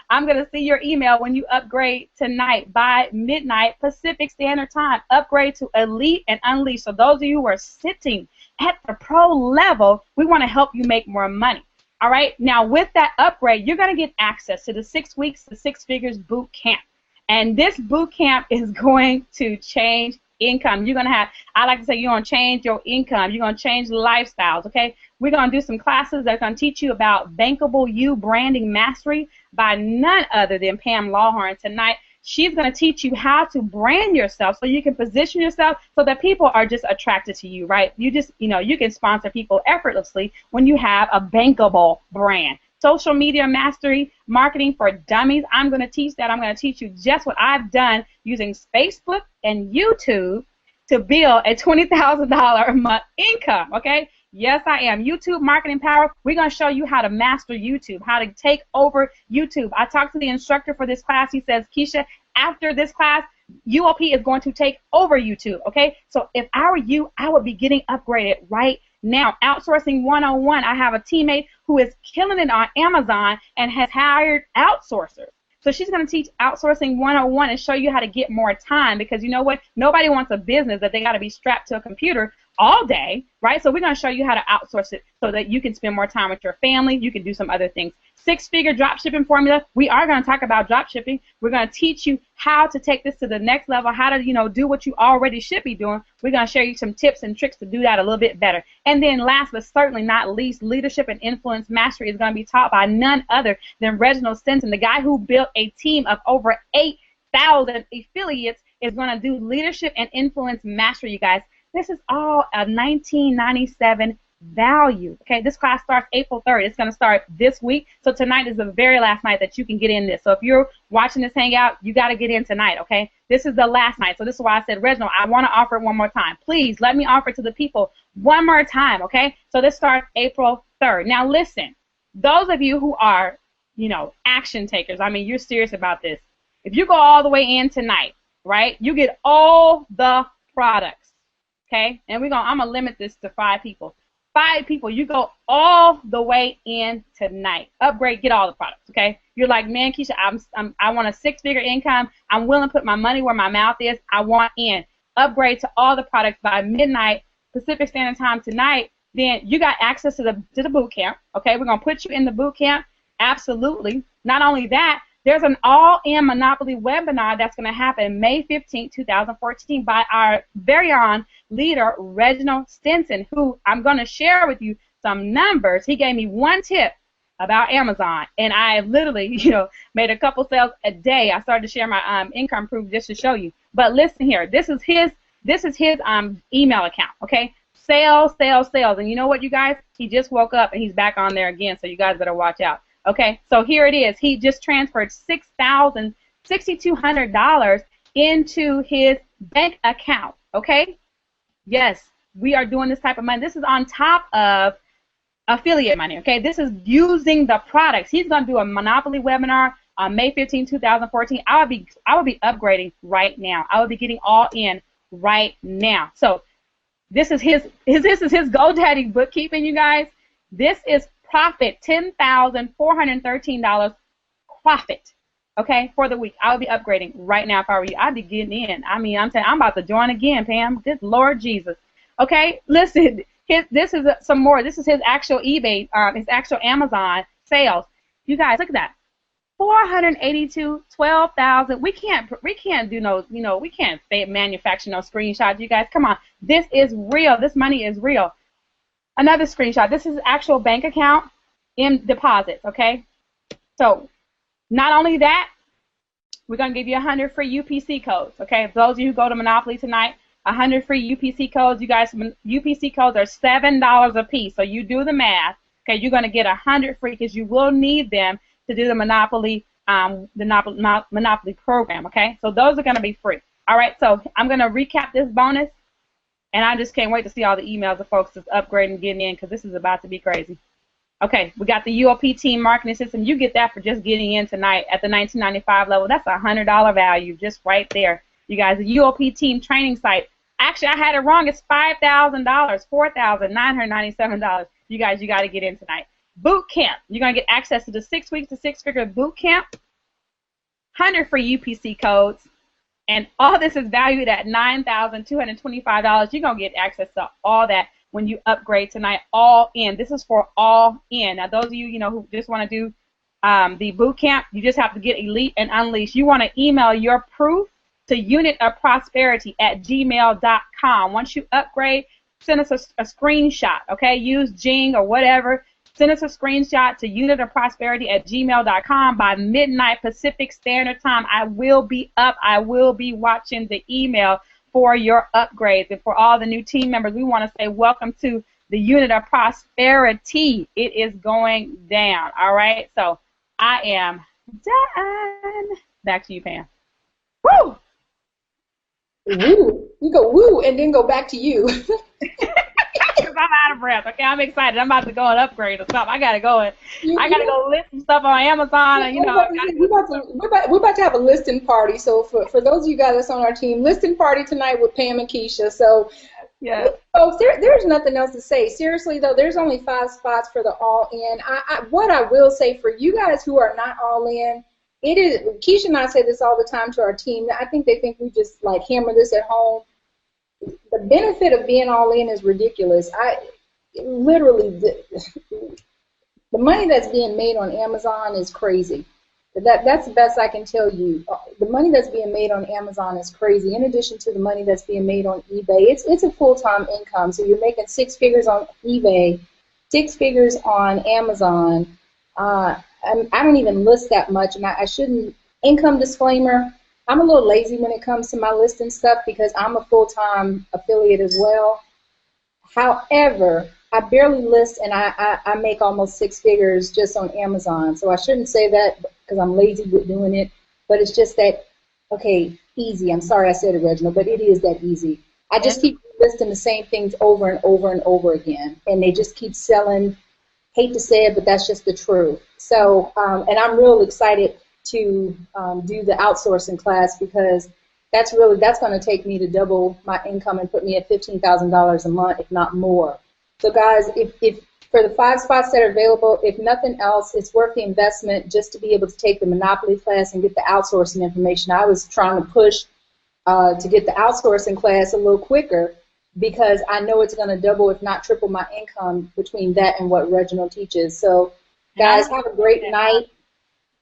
I'm gonna see your email when you upgrade tonight by midnight Pacific Standard Time. Upgrade to Elite and Unleashed. So those of you who are sitting at the pro level, we want to help you make more money. All right. Now with that upgrade, you're gonna get access to the 6 weeks to 6 figures boot camp. And this boot camp is going to change income. You're going to have, I like to say, you're going to change your income. You're going to change lifestyles, okay? We're going to do some classes that are going to teach you about Bankable You Branding Mastery by none other than Pam Lawhorn tonight. She's going to teach you how to brand yourself so you can position yourself so that people are just attracted to you, right? You just, you can sponsor people effortlessly when you have a bankable brand. Social media mastery, marketing for dummies. I'm going to teach that. I'm going to teach you just what I've done using Facebook and YouTube to build a $20,000 a month income, okay? Yes, I am. YouTube Marketing Power. We're going to show you how to master YouTube, how to take over YouTube. I talked to the instructor for this class. He says, Keisha, after this class, UOP is going to take over YouTube, okay? So if I were you, I would be getting upgraded right now. Outsourcing 101, I have a teammate who is killing it on Amazon and has hired outsourcers. So she's going to teach Outsourcing 101 and show you how to get more time because you know what? Nobody wants a business that they got to be strapped to a computer all day, right? So we're going to show you how to outsource it so that you can spend more time with your family. You can do some other things. 6-figure drop shipping formula. We are going to talk about drop shipping. We're going to teach you how to take this to the next level, how to, do what you already should be doing. We're going to share you some tips and tricks to do that a little bit better. And then last but certainly not least, leadership and influence mastery is going to be taught by none other than Reginald Stinson, the guy who built a team of over 8,000 affiliates, is going to do leadership and influence mastery, you guys. This is all a $19.97 value. Okay, this class starts April 3rd. It's going to start this week. So tonight is the very last night that you can get in this. So if you're watching this Hangout, you got to get in tonight, okay? This is the last night. So this is why I said, Reginald, I want to offer it one more time. Please let me offer it to the people one more time, okay? So this starts April 3rd. Now listen, those of you who are, action takers, I mean, you're serious about this. If you go all the way in tonight, right, you get all the products, okay? And I'm going to limit this to 5 people. 5 people, you go all the way in tonight. Upgrade, get all the products, okay? You're like, man, Keisha, I want a 6-figure income. I'm willing to put my money where my mouth is. I want in. Upgrade to all the products by midnight Pacific Standard Time tonight. Then you got access to the boot camp, okay? We're going to put you in the boot camp. Absolutely. Not only that, there's an all-in Monopoly webinar that's going to happen May 15, 2014 by our very own leader, Reginald Stinson, who I'm going to share with you some numbers. He gave me one tip about Amazon, and I literally, made a couple sales a day. I started to share my income proof just to show you. But listen here, this is his email account, okay? Sales, sales, sales. And you know what, you guys? He just woke up, and he's back on there again, so you guys better watch out. Okay, so here it is. He just transferred $6,200 into his bank account. Okay? Yes, we are doing this type of money. This is on top of affiliate money. Okay, this is using the products. He's going to do a Monopoly webinar on May 15, 2014. I will be upgrading right now. I will be getting all in right now. So this is his GoDaddy bookkeeping, you guys. This is profit, $10,413 profit, okay, for the week. I would be upgrading right now if I were you. I'd be getting in. I mean, I'm saying I'm about to join again, Pam. Good Lord Jesus. Okay, listen, this is some more. This is his actual eBay, his actual Amazon sales. You guys, look at that. 482, 12,000. We can't do no, we can't manufacture no screenshots. You guys, come on. This is real. This money is real. Another screenshot. This is actual bank account in deposits, okay? So not only that, we're going to give you 100 free UPC codes, okay? Those of you who go to Monopoly tonight, 100 free UPC codes. You guys, UPC codes are $7 a piece, so you do the math, okay? You're going to get 100 free because you will need them to do the Monopoly program, okay? So those are going to be free. All right, so I'm going to recap this bonus. And I just can't wait to see all the emails of folks that's upgrading and getting in because this is about to be crazy. Okay, we got the UOP team marketing system. You get that for just getting in tonight at the $19.95 level. That's a $100 value just right there. You guys, the UOP team training site. Actually, I had it wrong. It's $5,000, $4,997. You guys, you got to get in tonight. Boot camp. You're going to get access to the 6 weeks to 6-figure boot camp. 100 free UPC codes. And all this is valued at $9,225. You're going to get access to all that when you upgrade tonight, all in. This is for all in. Now, those of you, who just want to do the boot camp, you just have to get Elite and Unleash. You want to email your proof to unitofprosperity@gmail.com. Once you upgrade, send us a screenshot, okay? Use Jing or whatever. Send us a screenshot to unitofprosperity@gmail.com by midnight Pacific Standard Time. I will be up. I will be watching the email for your upgrades. And for all the new team members, we want to say welcome to the Unit of Prosperity. It is going down, all right? So I am done. Back to you, Pam. Woo! Woo. You go woo and then go back to you. Because I'm out of breath. Okay, I'm excited. I'm about to go and upgrade or something. I gotta go list some stuff on Amazon. And, we're about to have a listing party. So for those of you guys that's on our team, listing party tonight with Pam and Keisha. So yeah. Folks, there's nothing else to say. Seriously though, there's only 5 spots for the all in. What I will say for you guys who are not all in, it is Keisha and I say this all the time to our team. I think they think we just like hammer this at home. the benefit of being all in is ridiculous. Literally, the money that's being made on Amazon is crazy. That's the best I can tell you. The money that's being made on Amazon is crazy. In addition to the money that's being made on eBay, it's a full-time income. So you're making 6 figures on eBay, 6 figures on Amazon. I don't even list that much, and I shouldn't. Income disclaimer, I'm a little lazy when it comes to my listing stuff because I'm a full-time affiliate as well. However, I barely list, and I make almost 6 figures just on Amazon. So I shouldn't say that because I'm lazy with doing it, but it's just that, okay, easy. I'm sorry I said it, Reginald, but it is that easy. I just keep listing the same things over and over and over again, and they just keep selling. Hate to say it, but that's just the truth. So, and I'm real excited to do the outsourcing class because that's going to take me to double my income and put me at $15,000 a month, if not more. So guys, if for the 5 spots that are available, if nothing else, it's worth the investment just to be able to take the Monopoly class and get the outsourcing information. I was trying to push to get the outsourcing class a little quicker because I know it's going to double, if not triple, my income between that and what Reginald teaches. So guys, have a great night.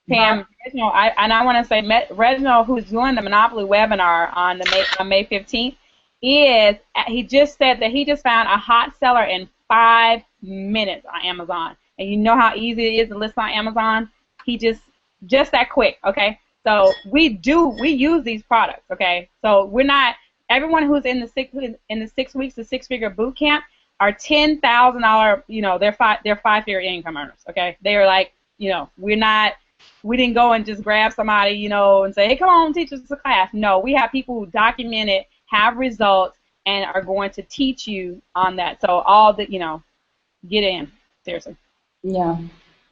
Pam, Reginald, I want to say, Reginald, who's doing the Monopoly webinar on May 15th, he just said that he just found a hot seller in 5 minutes on Amazon. And you know how easy it is to list on Amazon? He just that quick, okay? So we use these products, okay? So we're not, everyone who's in the 6 weeks, the 6-figure boot camp are $10,000, you know, they're 5-figure income earners, okay? They are like, you know, we didn't go and just grab somebody, you know, and say, hey, come on, teach us a class. No, we have people who document it, have results, and are going to teach you on that. So all the, you know, get in, seriously. Yeah.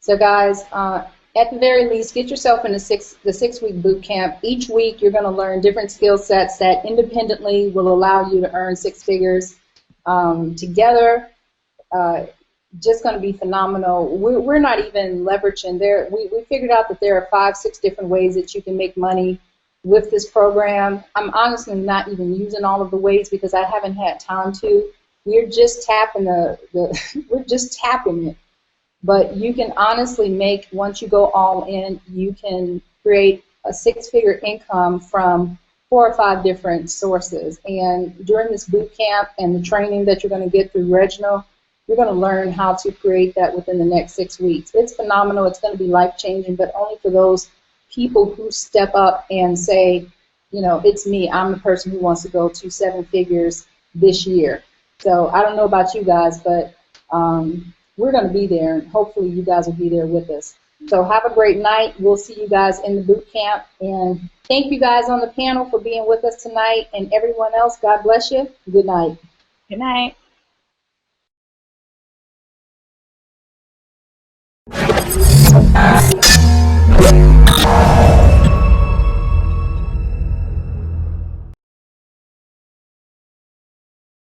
So guys, at the very least, get yourself in the 6-week boot camp. Each week you're going to learn different skill sets that independently will allow you to earn 6 figures. Together, just going to be phenomenal. We're not even leveraging there. We figured out that there are 5, 6 different ways that you can make money with this program. I'm honestly not even using all of the ways because I haven't had time to. We're just tapping we're just tapping it. But you can honestly make, once you go all in, you can create a 6-figure income from 4 or 5 different sources. And during this boot camp and the training that you're going to get through Reginald, you're going to learn how to create that within the next 6 weeks. It's phenomenal. It's going to be life-changing, but only for those people who step up and say, you know, it's me. I'm the person who wants to go to 7 figures this year. So I don't know about you guys, but we're going to be there, and hopefully you guys will be there with us. So have a great night. We'll see you guys in the boot camp. And thank you guys on the panel for being with us tonight. And everyone else, God bless you. Good night. Good night. Thank you.